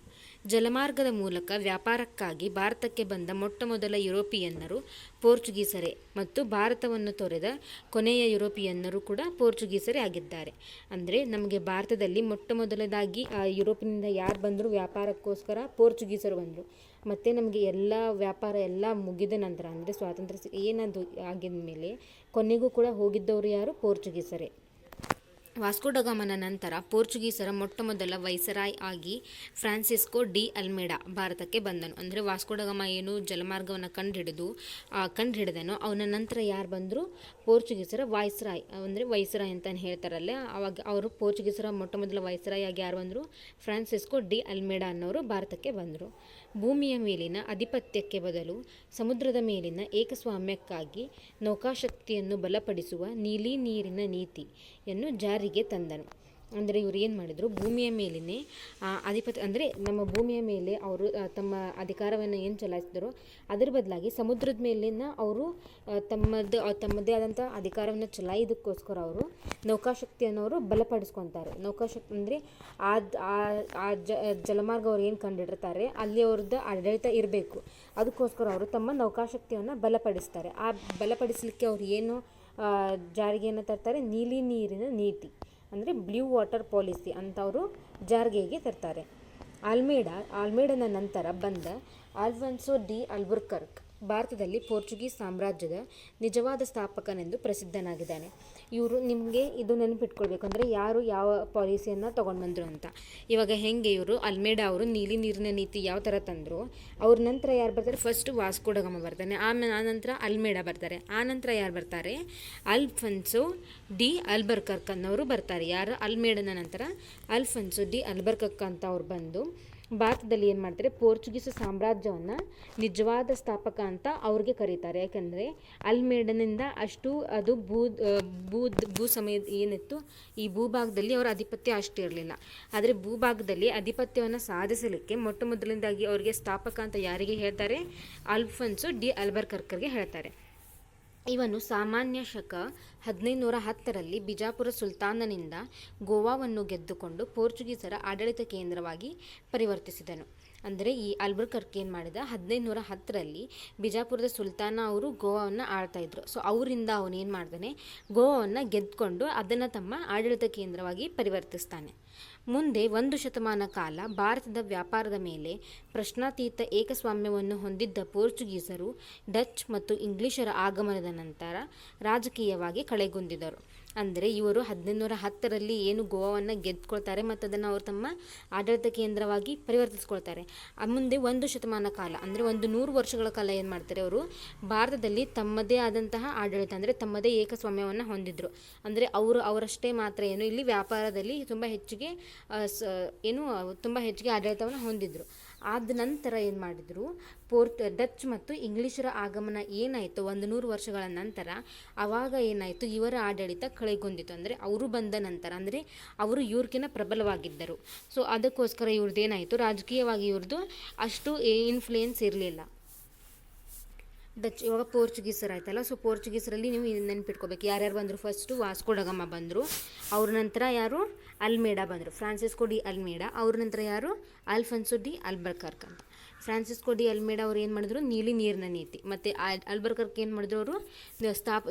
ಜಲಮಾರ್ಗದ ಮೂಲಕ ವ್ಯಾಪಾರಕ್ಕಾಗಿ ಭಾರತಕ್ಕೆ ಬಂದ ಮೊಟ್ಟಮೊದಲ ಯುರೋಪಿಯನ್ನರು ಪೋರ್ಚುಗೀಸರೇ ಮತ್ತು ಭಾರತವನ್ನು ತೊರೆದ ಕೊನೆಯ ಯುರೋಪಿಯನ್ನರು ಕೂಡ ಪೋರ್ಚುಗೀಸರೇ ಆಗಿದ್ದಾರೆ. ಅಂದರೆ ನಮಗೆ ಭಾರತದಲ್ಲಿ ಮೊಟ್ಟಮೊದಲದಾಗಿ ಯುರೋಪಿನಿಂದ ಯಾರು ಬಂದರು ವ್ಯಾಪಾರಕ್ಕೋಸ್ಕರ, ಪೋರ್ಚುಗೀಸರು ಬಂದರು. ಮತ್ತು ನಮಗೆ ಎಲ್ಲ ವ್ಯಾಪಾರ ಎಲ್ಲ ಮುಗಿದ ನಂತರ ಅಂದರೆ ಸ್ವಾತಂತ್ರ್ಯ ಏನದು ಆಗಿದ ಮೇಲೆ ಕೊನೆಗೂ ಕೂಡ ಹೋಗಿದ್ದವರು ಯಾರು, ಪೋರ್ಚುಗೀಸರೇ. ವಾಸ್ಕೋ ಡ ಗಾಮನ ನಂತರ ಪೋರ್ಚುಗೀಸರ ಮೊಟ್ಟಮೊದಲ ವೈಸರಾಯ್ ಆಗಿ ಫ್ರಾನ್ಸಿಸ್ಕೋ ಡಿ ಅಲ್ಮೇಡಾ ಭಾರತಕ್ಕೆ ಬಂದನು. ಅಂದರೆ ವಾಸ್ಕೋ ಡ ಗಾಮ ಏನು ಜಲಮಾರ್ಗವನ್ನು ಕಂಡುಹಿಡಿದನೋ ಅವನ ನಂತರ ಯಾರು ಬಂದರು, ಪೋರ್ಚುಗೀಸರ ವೈಸರಾಯ್ ಅಂದರೆ ವೈಸರಾಯ್ ಅಂತ ಹೇಳ್ತಾರಲ್ಲ, ಅವಾಗ ಅವರು ಪೋರ್ಚುಗೀಸರ ಮೊಟ್ಟಮೊದಲ ವೈಸರಾಯ್ ಆಗಿ ಯಾರು ಬಂದರು, ಫ್ರಾನ್ಸಿಸ್ಕೋ ಡಿ ಅಲ್ಮೇಡಾ ಅನ್ನೋರು ಭಾರತಕ್ಕೆ ಬಂದರು. ಭೂಮಿಯ ಮೇಲಿನ ಆಧಿಪತ್ಯಕ್ಕೆ ಬದಲು ಸಮುದ್ರದ ಮೇಲಿನ ಏಕಸ್ವಾಮ್ಯಕ್ಕಾಗಿ ನೌಕಾಶಕ್ತಿಯನ್ನು ಬಲಪಡಿಸುವ ನೀಲಿ ನೀರಿನ ನೀತಿಯನ್ನು ಜಾರಿಗೆ ತಂದನು. ಅಂದರೆ ಇವರು ಏನು ಮಾಡಿದರು, ಭೂಮಿಯ ಮೇಲಿನೇ ಆಧಿಪತ್ಯ ಅಂದರೆ ನಮ್ಮ ಭೂಮಿಯ ಮೇಲೆ ಅವರು ತಮ್ಮ ಅಧಿಕಾರವನ್ನು ಏನು ಚಲಾಯಿಸಿದರೋ ಅದರ ಬದಲಾಗಿ ಸಮುದ್ರದ ಮೇಲಿನ ಅವರು ತಮ್ಮದೇ ಆದಂಥ ಅಧಿಕಾರವನ್ನು ಚಲಾಯಿದಕ್ಕೋಸ್ಕರ ಅವರು ನೌಕಾಶಕ್ತಿಯನ್ನು ಅವರು ಬಲಪಡಿಸ್ಕೊತಾರೆ. ನೌಕಾಶಕ್ತಿ ಅಂದರೆ ಜಲಮಾರ್ಗ ಅವ್ರು ಏನು ಕಂಡಿಡ್ತಾರೆ ಅಲ್ಲಿ ಅವ್ರದ್ದು ಆಡಳಿತ ಇರಬೇಕು. ಅದಕ್ಕೋಸ್ಕರ ಅವರು ತಮ್ಮ ನೌಕಾಶಕ್ತಿಯನ್ನು ಬಲಪಡಿಸ್ತಾರೆ. ಆ ಬಲಪಡಿಸಲಿಕ್ಕೆ ಅವ್ರು ಏನು ಜಾರಿಗೆಯನ್ನು ತರ್ತಾರೆ, ನೀಲಿ ನೀರಿನ ನೀತಿ ಅಂದರೆ ಬ್ಲೂ ವಾಟರ್ ಪಾಲಿಸಿ ಅಂತ ಅವರು ಜಾರಿಗೆಗೆ ತರ್ತಾರೆ. ಆಲ್ಮೇಡನ ನಂತರ ಬಂದ ಆಲ್ಫಾನ್ಸೋ ಡಿ ಅಲ್ಬುಕರ್ಕ್ ಭಾರತದಲ್ಲಿ ಪೋರ್ಚುಗೀಸ್ ಸಾಮ್ರಾಜ್ಯದ ನಿಜವಾದ ಸ್ಥಾಪಕನೆಂದು ಪ್ರಸಿದ್ಧನಾಗಿದ್ದಾನೆ. ಇವರು ನಿಮಗೆ ಇದು ನೆನಪಿಟ್ಕೊಳ್ಬೇಕು, ಅಂದರೆ ಯಾರು ಯಾವ ಪಾಲಿಸಿಯನ್ನು ತೊಗೊಂಡು ಬಂದರು ಅಂತ. ಇವಾಗ ಹೆಂಗೆ ಇವರು ಅಲ್ಮೇಡಾ ಅವರು ನೀಲಿ ನೀರಿನ ನೀತಿ ಯಾವ ಥರ ತಂದರು, ಅವ್ರ ನಂತರ ಯಾರು ಬರ್ತಾರೆ, ಫಸ್ಟ್ ವಾಸ್ಕೋ ಡ ಗಾಮ ಬರ್ತಾನೆ, ಆಮೇಲೆ ಆನಂತರ ಅಲ್ಮೇಡಾ ಬರ್ತಾರೆ, ಆನಂತರ ಯಾರು ಬರ್ತಾರೆ, ಆಲ್ಫಾನ್ಸೋ ಡಿ ಅಲ್ಬುಕರ್ಕ್ ಅನ್ನೋರು ಬರ್ತಾರೆ. ಯಾರು ಅಲ್ಮೇಡನ ನಂತರ ಆಲ್ಫಾನ್ಸೋ ಡಿ ಅಲ್ಬುಕರ್ಕ್ ಅಂತ ಅವ್ರು ಬಂದು ಭಾರತದಲ್ಲಿ ಏನು ಮಾಡ್ತಾರೆ, ಪೋರ್ಚುಗೀಸ್ ಸಾಮ್ರಾಜ್ಯವನ್ನು ನಿಜವಾದ ಸ್ಥಾಪಕ ಅಂತ ಅವ್ರಿಗೆ ಕರೀತಾರೆ. ಯಾಕೆಂದರೆ ಅಲ್ಮೇಡನಿಂದ ಅಷ್ಟು ಅದು ಭೂ ಸಮಯ ಏನಿತ್ತು ಈ ಭೂಭಾಗದಲ್ಲಿ ಅವರ ಆಧಿಪತ್ಯ ಅಷ್ಟು ಇರಲಿಲ್ಲ. ಆದರೆ ಭೂಭಾಗದಲ್ಲಿ ಆಧಿಪತ್ಯವನ್ನು ಸಾಧಿಸಲಿಕ್ಕೆ ಮೊಟ್ಟಮೊದಲನೇದಾಗಿ ಅವರಿಗೆ ಸ್ಥಾಪಕ ಅಂತ ಯಾರಿಗೆ ಹೇಳ್ತಾರೆ, ಆಲ್ಫಾನ್ಸೋ ಡಿ ಅಲ್ಬುಕರ್ಕ್ಗೆ ಹೇಳ್ತಾರೆ. ಇವನು ಸಾಮಾನ್ಯ ಶಕ 1510ರಲ್ಲಿ ಬಿಜಾಪುರ ಸುಲ್ತಾನನಿಂದ ಗೋವಾವನ್ನು ಗೆದ್ದುಕೊಂಡು ಪೋರ್ಚುಗೀಸರ ಆಡಳಿತ ಕೇಂದ್ರವಾಗಿ ಪರಿವರ್ತಿಸಿದನು. ಅಂದರೆ ಈ ಅಲ್ಬುಕರ್ಕ್ ಏನು ಮಾಡಿದ, 1510ರಲ್ಲಿ ಬಿಜಾಪುರದ ಸುಲ್ತಾನ ಅವರು ಗೋವಾವನ್ನು ಆಳ್ತಾ ಇದ್ರು. ಸೊ ಅವರಿಂದ ಅವನೇನು ಮಾಡ್ತಾನೆ, ಗೋವಾವನ್ನು ಗೆದ್ದುಕೊಂಡು ಅದನ್ನು ತಮ್ಮ ಆಡಳಿತ ಕೇಂದ್ರವಾಗಿ ಪರಿವರ್ತಿಸ್ತಾನೆ. ಮುಂದೆ 1 ಶತಮಾನ ಕಾಲ ಭಾರತದ ವ್ಯಾಪಾರದ ಮೇಲೆ ಪ್ರಶ್ನಾತೀತ ಏಕಸ್ವಾಮ್ಯವನ್ನು ಹೊಂದಿದ್ದ ಪೋರ್ಚುಗೀಸರು ಡಚ್ ಮತ್ತು ಇಂಗ್ಲಿಷರ ಆಗಮನದ ನಂತರ ರಾಜಕೀಯವಾಗಿ ಕಳೆಗುಂದಿದರು. ಅಂದರೆ ಇವರು 1510ರಲ್ಲಿ ಏನು ಗೋವಾವನ್ನು ಗೆದ್ಕೊಳ್ತಾರೆ ಮತ್ತು ಅದನ್ನು ಅವರು ತಮ್ಮ ಆಡಳಿತ ಕೇಂದ್ರವಾಗಿ ಪರಿವರ್ತಿಸ್ಕೊಳ್ತಾರೆ. ಮುಂದೆ 1 ಶತಮಾನ ಕಾಲ ಅಂದರೆ 100 ವರ್ಷಗಳ ಕಾಲ ಏನು ಮಾಡ್ತಾರೆ, ಅವರು ಭಾರತದಲ್ಲಿ ತಮ್ಮದೇ ಆದಂತಹ ಆಡಳಿತ ಅಂದರೆ ತಮ್ಮದೇ ಏಕಸ್ವಾಮ್ಯವನ್ನು ಹೊಂದಿದ್ರು. ಅಂದರೆ ಅವರಷ್ಟೇ ಮಾತ್ರ ಏನು ಇಲ್ಲಿ ವ್ಯಾಪಾರದಲ್ಲಿ ತುಂಬ ಹೆಚ್ಚಿಗೆ ಆಡಳಿತವನ್ನು ಹೊಂದಿದ್ರು. ಆದ ನಂತರ ಏನು ಮಾಡಿದರು, ಡಚ್ ಮತ್ತು ಇಂಗ್ಲೀಷರ ಆಗಮನ ಏನಾಯಿತು 100 ವರ್ಷಗಳ ನಂತರ, ಆವಾಗ ಏನಾಯಿತು, ಇವರ ಆಡಳಿತ ಕಳೆಗುಂದಿತು. ಅಂದರೆ ಅವರು ಬಂದ ನಂತರ ಅಂದರೆ ಅವರು ಇವ್ರಿಗಿನ ಪ್ರಬಲವಾಗಿದ್ದರು. ಸೊ ಅದಕ್ಕೋಸ್ಕರ ಇವ್ರದ್ದೇನಾಯಿತು, ರಾಜಕೀಯವಾಗಿ ಇವ್ರದ್ದು ಅಷ್ಟು ಇನ್ಫ್ಲೂಯೆನ್ಸ್ ಇರಲಿಲ್ಲ. ಇವಾಗ ಪೋರ್ಚುಗೀಸರು ಆಯ್ತಲ್ಲ. ಸೊ ಪೋರ್ಚುಗೀಸರಲ್ಲಿ ನೀವು ನೆನ್ಪಿಟ್ಕೋಬೇಕು ಯಾರ್ಯಾರು ಬಂದರು. ಫಸ್ಟು ವಾಸ್ಕೋ ಡ ಗಾಮ ಬಂದರು, ಅವ್ರ ನಂತರ ಯಾರು ಅಲ್ಮೇಡಾ ಬಂದರು, ಫ್ರಾನ್ಸಿಸ್ಕೋ ಡಿ ಅಲ್ಮೇಡಾ. ಅವ್ರ ನಂತರ ಯಾರು ಅಲ್ಫನ್ಸೋ ಡಿ ಅಲ್ಬರ್ಕರ್ಕ್ ಅಂತ. ಫ್ರಾನ್ಸಿಸ್ಕೋ ಡಿ ಅಲ್ಮೇಡಾ ಅವ್ರು ಏನು ಮಾಡಿದ್ರು, ನೀಲಿ ನೀರಿನ ನೀತಿ. ಮತ್ತು ಅಲ್ಬರ್ಕರ್ಕ್ ಏನು ಮಾಡಿದ್ರು, ಅವರು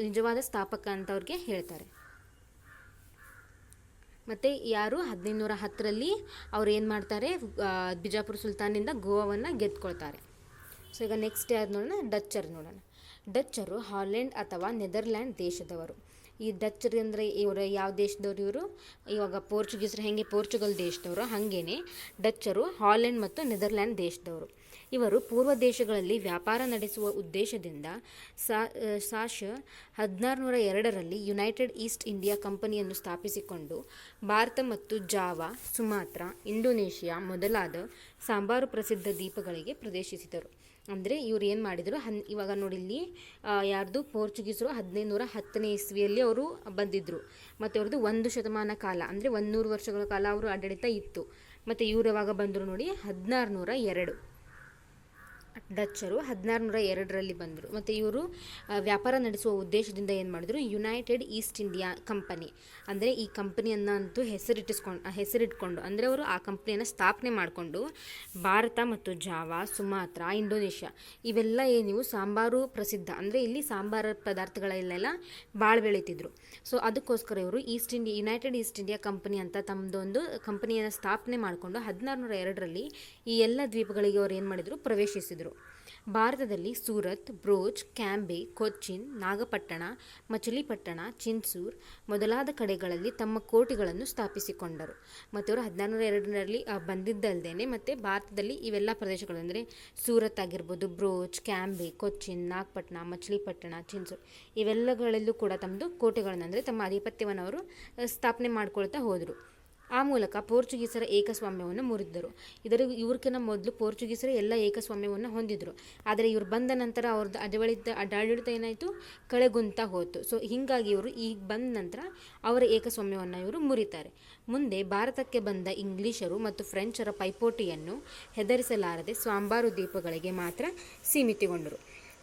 ನಿಜವಾದ ಸ್ಥಾಪಕ ಅಂತ ಅವ್ರಿಗೆ ಹೇಳ್ತಾರೆ. ಮತ್ತು ಯಾರು 1510ರಲ್ಲಿ ಅವ್ರು ಏನು ಮಾಡ್ತಾರೆ, ಬಿಜಾಪುರ ಸುಲ್ತಾನಿಂದ ಗೋವಾವನ್ನು ಗೆದ್ಕೊಳ್ತಾರೆ. ಸೊ ಈಗ ನೆಕ್ಸ್ಟ್ ಯಾರು ನೋಡೋಣ, ಡಚ್ಚರ್ ನೋಡೋಣ. ಡಚ್ಚರು ಹಾಲೆಂಡ್ ಅಥವಾ ನೆದರ್ಲ್ಯಾಂಡ್ ದೇಶದವರು. ಈ ಡಚ್ಚರ್ ಅಂದರೆ ಇವರು ಯಾವ ದೇಶದವರು, ಇವರು ಇವಾಗ ಪೋರ್ಚುಗೀಸರು ಹೆಂಗೆ ಪೋರ್ಚುಗಲ್ ದೇಶದವರು, ಹಾಗೇನೆ ಡಚ್ಚರು ಹಾಲೆಂಡ್ ಮತ್ತು ನೆದರ್ಲ್ಯಾಂಡ್ ದೇಶದವರು. ಇವರು ಪೂರ್ವ ದೇಶಗಳಲ್ಲಿ ವ್ಯಾಪಾರ ನಡೆಸುವ ಉದ್ದೇಶದಿಂದ ಸಾಶ 1602ರಲ್ಲಿ ಯುನೈಟೆಡ್ ಈಸ್ಟ್ ಇಂಡಿಯಾ ಕಂಪನಿಯನ್ನು ಸ್ಥಾಪಿಸಿಕೊಂಡು ಭಾರತ ಮತ್ತು ಜಾವಾ, ಸುಮಾತ್ರ, ಇಂಡೋನೇಷಿಯಾ ಮೊದಲಾದ ಸಾಂಬಾರು ಪ್ರಸಿದ್ಧ ದ್ವೀಪಗಳಿಗೆ ಪ್ರವೇಶಿಸಿದರು. ಅಂದರೆ ಇವ್ರು ಏನು ಮಾಡಿದರು, ಇವಾಗ ನೋಡಿ ಇಲ್ಲಿ ಯಾರ್ದು ಪೋರ್ಚುಗೀಸರು 1510ನೇ ಇಸ್ವಿಯಲ್ಲಿ ಅವರು ಬಂದಿದ್ದರು. ಮತ್ತು ಅವ್ರದ್ದು 1 ಶತಮಾನ ಕಾಲ ಅಂದರೆ 100 ವರ್ಷಗಳ ಕಾಲ ಅವರು ಆಡಳಿತ ಇತ್ತು. ಮತ್ತು ಇವ್ರು ಯಾವಾಗ ಬಂದರು ನೋಡಿ, 1602. ಡಚ್ಚರು 1602ರಲ್ಲಿ ಬಂದರು. ಮತ್ತು ಇವರು ವ್ಯಾಪಾರ ನಡೆಸುವ ಉದ್ದೇಶದಿಂದ ಏನು ಮಾಡಿದ್ರು, ಯುನೈಟೆಡ್ ಈಸ್ಟ್ ಇಂಡಿಯಾ ಕಂಪನಿ ಅಂದರೆ ಈ ಕಂಪನಿಯನ್ನು ಅಂತೂ ಹೆಸರಿಟ್ಕೊಂಡು ಅಂದರೆ ಅವರು ಆ ಕಂಪ್ನಿಯನ್ನು ಸ್ಥಾಪನೆ ಮಾಡಿಕೊಂಡು ಭಾರತ ಮತ್ತು ಜಾವಾ, ಸುಮಾತ್ರ, ಇಂಡೋನೇಷ್ಯಾ ಇವೆಲ್ಲ ಏನಿವು ಸಾಂಬಾರು ಪ್ರಸಿದ್ಧ ಅಂದರೆ ಇಲ್ಲಿ ಸಾಂಬಾರು ಪದಾರ್ಥಗಳಲ್ಲೆಲ್ಲ ಭಾಳ ಬೆಳೀತಿದ್ರು. ಸೊ ಅದಕ್ಕೋಸ್ಕರ ಇವರು ಯುನೈಟೆಡ್ ಈಸ್ಟ್ ಇಂಡಿಯಾ ಕಂಪನಿ ಅಂತ ತಮ್ಮದೊಂದು ಕಂಪನಿಯನ್ನು ಸ್ಥಾಪನೆ ಮಾಡಿಕೊಂಡು 1602ರಲ್ಲಿ ಈ ಎಲ್ಲ ದ್ವೀಪಗಳಿಗೆ ಅವರು ಏನು ಮಾಡಿದರು, ಪ್ರವೇಶಿಸಿದರು. ಭಾರತದಲ್ಲಿ ಸೂರತ್, ಬ್ರೋಚ್, ಕ್ಯಾಂಬೆ, ಕೊಚ್ಚಿನ್, ನಾಗಪಟ್ಟಣ, ಮಚಲಿಪಟ್ಟಣ, ಚಿನ್ಸೂರ್ ಮೊದಲಾದ ಕಡೆಗಳಲ್ಲಿ ತಮ್ಮ ಕೋಟೆಗಳನ್ನು ಸ್ಥಾಪಿಸಿಕೊಂಡರು. ಮತ್ತು ಅವರು 1602ರಲ್ಲಿ ಬಂದಿದ್ದಲ್ದೇ ಮತ್ತು ಭಾರತದಲ್ಲಿ ಇವೆಲ್ಲ ಪ್ರದೇಶಗಳು ಅಂದರೆ ಸೂರತ್ ಆಗಿರ್ಬೋದು, ಬ್ರೋಚ್, ಕ್ಯಾಂಬೆ, ಕೊಚ್ಚಿನ್, ನಾಗಪಟ್ಟಣ, ಮಚಲಿಪಟ್ಟಣ, ಚಿನ್ಸೂರ್ ಇವೆಲ್ಲಗಳಲ್ಲೂ ಕೂಡ ತಮ್ಮದು ಕೋಟೆಗಳನ್ನು ಅಂದರೆ ತಮ್ಮ ಆಧಿಪತ್ಯವನ್ನು ಅವರು ಸ್ಥಾಪನೆ ಮಾಡ್ಕೊಳ್ತಾ ಹೋದರು. ಆ ಮೂಲಕ ಪೋರ್ಚುಗೀಸರ ಏಕಸ್ವಾಮ್ಯವನ್ನು ಮುರಿದರು. ಇವ್ರಿಗಿಂತ ಮೊದಲು ಪೋರ್ಚುಗೀಸರು ಎಲ್ಲ ಏಕಸ್ವಾಮ್ಯವನ್ನು ಹೊಂದಿದ್ರು. ಆದರೆ ಇವರು ಬಂದ ನಂತರ ಅವ್ರದ್ದು ಆಡಳಿತ ಏನಾಯಿತು, ಕಳೆಗುಂತಾ ಹೋಯಿತು. ಸೊ ಹೀಗಾಗಿ ಇವರು ಈಗ ಬಂದ ನಂತರ ಅವರ ಏಕಸ್ವಾಮ್ಯವನ್ನು ಇವರು ಮುರಿತಾರೆ. ಮುಂದೆ ಭಾರತಕ್ಕೆ ಬಂದ ಇಂಗ್ಲಿಷರು ಮತ್ತು ಫ್ರೆಂಚರ ಪೈಪೋಟಿಯನ್ನು ಹೆದರಿಸಲಾರದೆ ಸಾಂಬಾರು ದ್ವೀಪಗಳಿಗೆ ಮಾತ್ರ ಸೀಮಿತಗೊಂಡರು.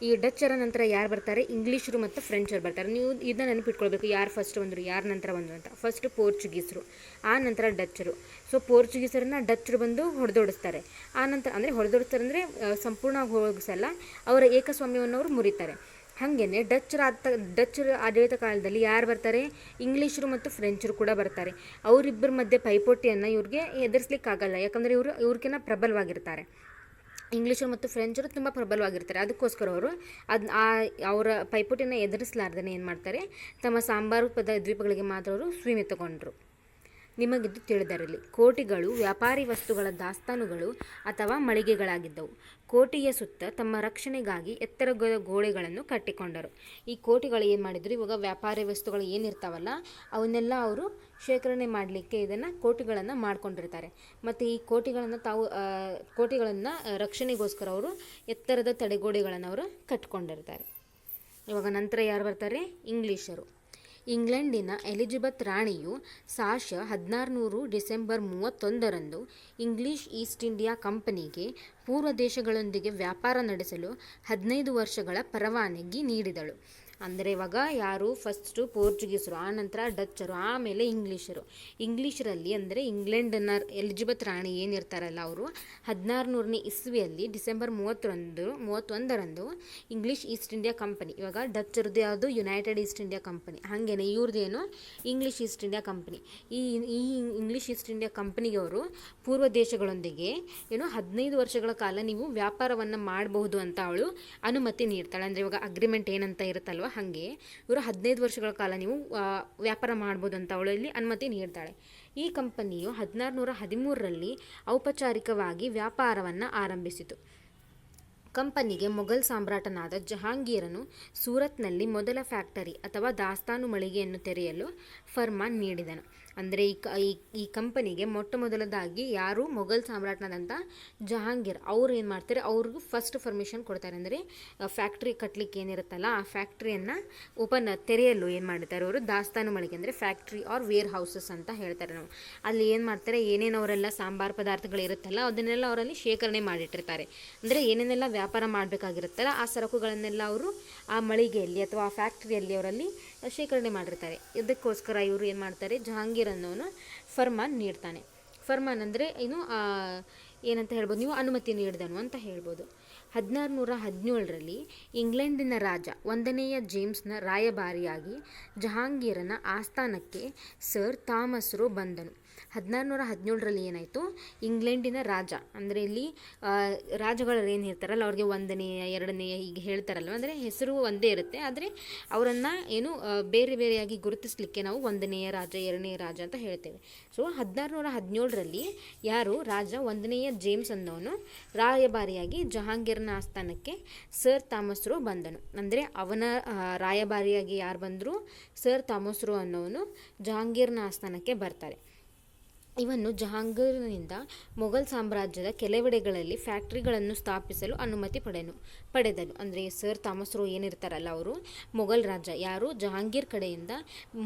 ಈ ಡಚ್ಚರ ನಂತರ ಯಾರು ಬರ್ತಾರೆ, ಇಂಗ್ಲೀಷರು ಮತ್ತು ಫ್ರೆಂಚರು ಬರ್ತಾರೆ. ನೀವು ಇದನ್ನ ನೆನಪಿಟ್ಕೊಳ್ಬೇಕು, ಯಾರು ಫಸ್ಟ್ ಬಂದರು ಯಾರು ನಂತರ ಬಂದರು ಅಂತ. ಫಸ್ಟ್ ಪೋರ್ಚುಗೀಸರು, ಆ ನಂತರ ಡಚ್ಚರು. ಸೊ ಪೋರ್ಚುಗೀಸರನ್ನ ಡಚ್ಚರು ಬಂದು ಹೊಡೆದೋಡಿಸ್ತಾರೆ. ಆ ನಂತರ ಅಂದರೆ ಹೊಡೆದೋಡಿಸ್ತಾರೆ ಅಂದರೆ ಸಂಪೂರ್ಣವಾಗಿ ಹೋಗಿಸಲ್ಲ, ಅವರ ಏಕಸ್ವಾಮ್ಯವನ್ನು ಅವರು ಮುರಿತಾರೆ. ಹಾಗೇನೆ ಡಚ್ಚರ ಆಡಳಿತ ಕಾಲದಲ್ಲಿ ಯಾರು ಬರ್ತಾರೆ, ಇಂಗ್ಲೀಷರು ಮತ್ತು ಫ್ರೆಂಚರು ಕೂಡ ಬರ್ತಾರೆ. ಅವರಿಬ್ಬರ ಮಧ್ಯೆ ಪೈಪೋಟಿಯನ್ನು ಇವ್ರಿಗೆ ಎದುರಿಸ್ಲಿಕ್ಕಾಗಲ್ಲ, ಯಾಕಂದರೆ ಇವ್ರಿಗಿನ್ನ ಪ್ರಬಲವಾಗಿರ್ತಾರೆ. ಇಂಗ್ಲೀಷರು ಮತ್ತು ಫ್ರೆಂಚರು ತುಂಬ ಪ್ರಬಲವಾಗಿರ್ತಾರೆ. ಅದಕ್ಕೋಸ್ಕರ ಅವರು ಅವರ ಪೈಪೋಟಿಯನ್ನು ಎದುರಿಸಲಾರ್ದೇ ಏನು ಮಾಡ್ತಾರೆ, ತಮ್ಮ ಸಾಂಬಾರು ದ್ವೀಪಗಳಿಗೆ ಮಾತ್ರ ಅವರು ಸೀಮಿತಗೊಂಡರು. ನಿಮಗಿದು ತಿಳಿದಿರಲಿ, ಕೋಟೆಗಳು ವ್ಯಾಪಾರಿ ವಸ್ತುಗಳ ದಾಸ್ತಾನುಗಳು ಅಥವಾ ಮಳಿಗೆಗಳಾಗಿದ್ದವು. ಕೋಟೆಯ ಸುತ್ತ ತಮ್ಮ ರಕ್ಷಣೆಗಾಗಿ ಎತ್ತರದ ಗೋಡೆಗಳನ್ನು ಕಟ್ಟಿಕೊಂಡರು. ಈ ಕೋಟೆಗಳು ಏನು ಮಾಡಿದ್ರು, ಇವಾಗ ವ್ಯಾಪಾರಿ ವಸ್ತುಗಳು ಏನಿರ್ತಾವಲ್ಲ ಅವನ್ನೆಲ್ಲ ಅವರು ಶೇಖರಣೆ ಮಾಡಲಿಕ್ಕೆ ಇದನ್ನು ಕೋಟೆಗಳನ್ನು ಮಾಡ್ಕೊಂಡಿರ್ತಾರೆ. ಮತ್ತು ಈ ಕೋಟೆಗಳನ್ನು ರಕ್ಷಣೆಗೋಸ್ಕರ ಅವರು ಎತ್ತರದ ತಡೆಗೋಡೆಗಳನ್ನು ಅವರು ಕಟ್ಕೊಂಡಿರ್ತಾರೆ. ಇವಾಗ ನಂತರ ಯಾರು ಬರ್ತಾರೆ, ಇಂಗ್ಲೀಷರು. ಇಂಗ್ಲೆಂಡಿನ ಎಲಿಜಬೆತ್ ರಾಣಿಯು 1600 ಡಿಸೆಂಬರ್ 31ರಂದು ಇಂಗ್ಲಿಷ್ ಈಸ್ಟ್ ಇಂಡಿಯಾ ಕಂಪನಿಗೆ ಪೂರ್ವ ದೇಶಗಳೊಂದಿಗೆ ವ್ಯಾಪಾರ ನಡೆಸಲು 15 ವರ್ಷಗಳ ಪರವಾನಗಿ ನೀಡಿದಳು. ಅಂದರೆ ಇವಾಗ ಯಾರು ಫಸ್ಟು ಪೋರ್ಚುಗೀಸರು, ಆನಂತರ ಡಚ್ಚರು, ಆಮೇಲೆ ಇಂಗ್ಲೀಷರಲ್ಲಿ ಅಂದರೆ ಇಂಗ್ಲೆಂಡನ ಎಲಿಜಬೆತ್ ರಾಣಿ ಏನಿರ್ತಾರಲ್ಲ ಅವರು 1600ನೇ ಇಸ್ವಿಯಲ್ಲಿ ಡಿಸೆಂಬರ್ 31ರಂದು ಇಂಗ್ಲೀಷ್ ಈಸ್ಟ್ ಇಂಡಿಯಾ ಕಂಪನಿ, ಇವಾಗ ಡಚ್ಚರದ್ದು ಯಾವುದು ಯುನೈಟೆಡ್ ಈಸ್ಟ್ ಇಂಡಿಯಾ ಕಂಪನಿ, ಹಾಗೇನೆ ಇವ್ರದ್ದೇನು ಇಂಗ್ಲೀಷ್ ಈಸ್ಟ್ ಇಂಡಿಯಾ ಕಂಪನಿ. ಈ ಇಂಗ್ಲೀಷ್ ಈಸ್ಟ್ ಇಂಡಿಯಾ ಕಂಪನಿಗೆ ಅವರು ಪೂರ್ವ ದೇಶಗಳೊಂದಿಗೆ 15 ವರ್ಷಗಳ ಕಾಲ ನೀವು ವ್ಯಾಪಾರವನ್ನು ಮಾಡಬಹುದು ಅಂತ ಅವಳು ಅನುಮತಿ ನೀಡ್ತಾಳೆ. ಅಂದರೆ ಇವಾಗ ಅಗ್ರಿಮೆಂಟ್ ಏನಂತ ಇರುತ್ತಲ್ವ ಹಾಗೆ ಇವರು 15 ವರ್ಷಗಳ ಕಾಲ ನೀವು ವ್ಯಾಪಾರ ಮಾಡ್ಬೋದು ಅಂತ ಅವಳು ಇಲ್ಲಿ ಅನುಮತಿ ನೀಡ್ತಾಳೆ. ಈ ಕಂಪನಿಯು 1613ರಲ್ಲಿ ಔಪಚಾರಿಕವಾಗಿ ವ್ಯಾಪಾರವನ್ನು ಆರಂಭಿಸಿತು. ಕಂಪನಿಗೆ ಮೊಘಲ್ ಸಾಮ್ರಾಟನಾದ ಜಹಾಂಗೀರನು ಸೂರತ್ನಲ್ಲಿ ಮೊದಲ ಫ್ಯಾಕ್ಟರಿ ಅಥವಾ ದಾಸ್ತಾನು ಮಳಿಗೆಯನ್ನು ತೆರೆಯಲು ಫರ್ಮಾನ್ ನೀಡಿದನು. ಅಂದರೆ ಈ ಕಂಪನಿಗೆ ಮೊಟ್ಟ ಮೊದಲದಾಗಿ ಯಾರು ಮೊಘಲ್ ಸಾಮ್ರಾಟ್ನಾದಂಥ ಜಹಾಂಗೀರ್ ಅವ್ರು ಏನು ಮಾಡ್ತಾರೆ, ಅವ್ರಿಗೂ ಫಸ್ಟ್ ಪರ್ಮಿಷನ್ ಕೊಡ್ತಾರೆ. ಅಂದರೆ ಫ್ಯಾಕ್ಟ್ರಿ ಕಟ್ಟಲಿಕ್ಕೆ ಏನಿರುತ್ತಲ್ಲ ಆ ಫ್ಯಾಕ್ಟ್ರಿಯನ್ನು ತೆರೆಯಲು ಏನು ಮಾಡ್ತಾರೆ ಅವರು ದಾಸ್ತಾನು ಮಳಿಗೆ, ಅಂದರೆ ಫ್ಯಾಕ್ಟ್ರಿ ಆರ್ ವೇರ್ ಹೌಸಸ್ ಅಂತ ಹೇಳ್ತಾರೆ ನಾವು. ಅಲ್ಲಿ ಏನು ಮಾಡ್ತಾರೆ, ಏನೇನು ಅವರೆಲ್ಲ ಸಾಂಬಾರು ಪದಾರ್ಥಗಳಿರುತ್ತಲ್ಲ ಅದನ್ನೆಲ್ಲ ಅವರಲ್ಲಿ ಶೇಖರಣೆ ಮಾಡಿಟ್ಟಿರ್ತಾರೆ. ಅಂದರೆ ಏನೇನೆಲ್ಲ ವ್ಯಾಪಾರ ಮಾಡಬೇಕಾಗಿರುತ್ತಲ್ಲ ಆ ಸರಕುಗಳನ್ನೆಲ್ಲ ಅವರು ಆ ಮಳಿಗೆಯಲ್ಲಿ ಅಥವಾ ಆ ಫ್ಯಾಕ್ಟ್ರಿಯಲ್ಲಿ ಅವರಲ್ಲಿ ಶೇಖರಣೆ ಮಾಡಿರ್ತಾರೆ. ಇದಕ್ಕೋಸ್ಕರ ಇವರು ಏನು ಮಾಡ್ತಾರೆ, ಜಹಾಂಗೀರ್ ಅನ್ನೋನು ಫರ್ಮಾನ್ ನೀಡ್ತಾನೆ. ಫರ್ಮಾನ್ ಅಂದರೆ ಏನಂತ ಹೇಳ್ಬೋದು ನೀವು, ಅನುಮತಿ ನೀಡಿದನು ಅಂತ ಹೇಳ್ಬೋದು. 1617ರಲ್ಲಿ ಇಂಗ್ಲೆಂಡಿನ ರಾಜ 1ನೇ ಜೇಮ್ಸ್ನ ರಾಯಭಾರಿಯಾಗಿ ಜಹಾಂಗೀರನ ಆಸ್ಥಾನಕ್ಕೆ ಸರ್ ಥಾಮಸ್ ರೋ ಬಂದನು. 1617ರಲ್ಲಿ ಏನಾಯಿತು, ಇಂಗ್ಲೆಂಡಿನ ರಾಜ ಅಂದರೆ ಇಲ್ಲಿ ರಾಜಗಳು ಏನು ಇರ್ತಾರಲ್ಲ ಅವ್ರಿಗೆ 1ನೇ 2ನೇ ಹೀಗೆ ಹೇಳ್ತಾರಲ್ವ, ಅಂದರೆ ಹೆಸರು ಒಂದೇ ಇರುತ್ತೆ, ಆದರೆ ಅವರನ್ನು ಏನು ಬೇರೆ ಬೇರೆಯಾಗಿ ಗುರುತಿಸಲಿಕ್ಕೆ ನಾವು 1ನೇ ರಾಜ 2ನೇ ರಾಜ ಅಂತ ಹೇಳ್ತೇವೆ. ಸೊ 1617ರಲ್ಲಿ ಯಾರು ರಾಜ 1ನೇ ಜೇಮ್ಸ್ ಅನ್ನೋನು ರಾಯಭಾರಿಯಾಗಿ ಜಹಾಂಗೀರ್ನ ಆಸ್ಥಾನಕ್ಕೆ ಸರ್ ಥಾಮಸ್ ರೋ ಬಂದನು. ಅಂದರೆ ಅವನ ರಾಯಭಾರಿಯಾಗಿ ಯಾರು ಬಂದರು, ಸರ್ ಥಾಮಸ್ ರೋ ಅನ್ನೋನು ಜಹಾಂಗೀರ್ನ ಆಸ್ಥಾನಕ್ಕೆ ಬರ್ತಾರೆ. ಇವನ್ನು ಜಹಾಂಗೀರ್ನಿಂದ ಮೊಘಲ್ ಸಾಮ್ರಾಜ್ಯದ ಕೆಲವೆಡೆಗಳಲ್ಲಿ ಫ್ಯಾಕ್ಟ್ರಿಗಳನ್ನು ಸ್ಥಾಪಿಸಲು ಅನುಮತಿ ಪಡೆದನು. ಅಂದರೆ ಸರ್ ಥಾಮಸ್ ರೋ ಏನಿರ್ತಾರಲ್ಲ ಅವರು ಮೊಘಲ್ ರಾಜ, ಯಾರು ಜಹಾಂಗೀರ್ ಕಡೆಯಿಂದ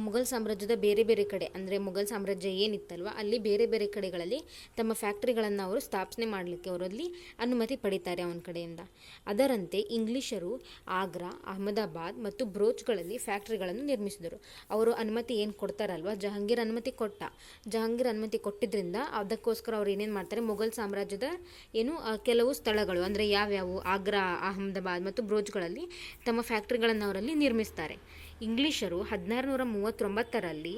ಮೊಘಲ್ ಸಾಮ್ರಾಜ್ಯದ ಬೇರೆ ಬೇರೆ ಕಡೆ, ಅಂದರೆ ಮೊಘಲ್ ಸಾಮ್ರಾಜ್ಯ ಏನಿತ್ತಲ್ವ ಅಲ್ಲಿ ಬೇರೆ ಬೇರೆ ಕಡೆಗಳಲ್ಲಿ ತಮ್ಮ ಫ್ಯಾಕ್ಟ್ರಿಗಳನ್ನು ಅವರು ಸ್ಥಾಪನೆ ಮಾಡಲಿಕ್ಕೆ ಅವರಲ್ಲಿ ಅನುಮತಿ ಪಡಿತಾರೆ ಅವನ ಕಡೆಯಿಂದ. ಅದರಂತೆ ಇಂಗ್ಲಿಷರು ಆಗ್ರಾ, ಅಹಮದಾಬಾದ್ ಮತ್ತು ಬ್ರೋಚ್ಗಳಲ್ಲಿ ಫ್ಯಾಕ್ಟ್ರಿಗಳನ್ನು ನಿರ್ಮಿಸಿದರು. ಅವರು ಅನುಮತಿ ಏನು ಕೊಡ್ತಾರಲ್ವ, ಜಹಾಂಗೀರ್ ಅನುಮತಿ ಕೊಟ್ಟಿದ್ದರಿಂದ ಅದಕ್ಕೋಸ್ಕರ ಅವ್ರು ಏನೇನು ಮಾಡ್ತಾರೆ, ಮೊಘಲ್ ಸಾಮ್ರಾಜ್ಯದ ಕೆಲವು ಸ್ಥಳಗಳು ಅಂದರೆ ಯಾವ್ಯಾವು, ಆಗ್ರಾ, ಅಹಮದಾಬಾದ್ ಮತ್ತು ಬ್ರೋಚ್ಗಳಲ್ಲಿ ತಮ್ಮ ಫ್ಯಾಕ್ಟ್ರಿಗಳನ್ನು ಅವರಲ್ಲಿ ನಿರ್ಮಿಸ್ತಾರೆ. ಇಂಗ್ಲಿಷರು 1639ರಲ್ಲಿ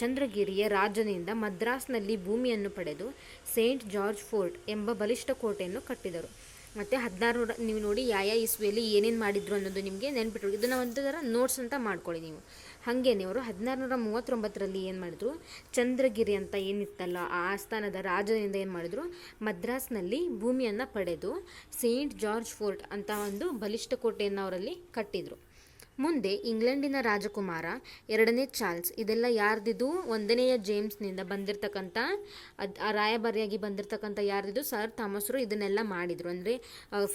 ಚಂದ್ರಗಿರಿಯ ರಾಜನಿಂದ ಮದ್ರಾಸ್ನಲ್ಲಿ ಭೂಮಿಯನ್ನು ಪಡೆದು ಸೇಂಟ್ ಜಾರ್ಜ್ ಫೋರ್ಟ್ ಎಂಬ ಬಲಿಷ್ಠ ಕೋಟೆಯನ್ನು ಕಟ್ಟಿದರು. ಮತ್ತು 1600 ನೀವು ನೋಡಿ ಯಾವ ಇಸ್ವಿಯಲ್ಲಿ ಏನೇನು ಮಾಡಿದ್ರು ಅನ್ನೋದು ನಿಮಗೆ ನೆನ್ಪಿಟ್ಟು, ಇದನ್ನು ಒಂಥರ ನೋಟ್ಸ್ ಅಂತ ಮಾಡ್ಕೊಳ್ಳಿ ನೀವು. ಹಾಗೇನೆ ಅವರು 1639ರಲ್ಲಿ ಏನು ಮಾಡಿದ್ರು, ಚಂದ್ರಗಿರಿ ಅಂತ ಏನಿತ್ತಲ್ಲ ಆ ಆಸ್ಥಾನದ ರಾಜನಿಂದ ಏನು ಮಾಡಿದ್ರು, ಮದ್ರಾಸ್ನಲ್ಲಿ ಭೂಮಿಯನ್ನು ಪಡೆದು ಸೇಂಟ್ ಜಾರ್ಜ್ ಫೋರ್ಟ್ ಅಂತ ಒಂದು ಬಲಿಷ್ಠ ಕೋಟೆಯನ್ನು ಅವರಲ್ಲಿ ಕಟ್ಟಿದರು. ಮುಂದೆ ಇಂಗ್ಲೆಂಡಿನ ರಾಜಕುಮಾರ 2ನೇ ಚಾರ್ಲ್ಸ್, ಇದೆಲ್ಲ ಯಾರ್ದಿದು, 1ನೇ ಜೇಮ್ಸ್ನಿಂದ ಬಂದಿರತಕ್ಕಂಥ ರಾಯಭಾರಿಯಾಗಿ ಬಂದಿರತಕ್ಕಂಥ ಯಾರ್ದಿದು ಸರ್ ಥಾಮಸ್ ರೋ ಇದನ್ನೆಲ್ಲ ಮಾಡಿದರು. ಅಂದರೆ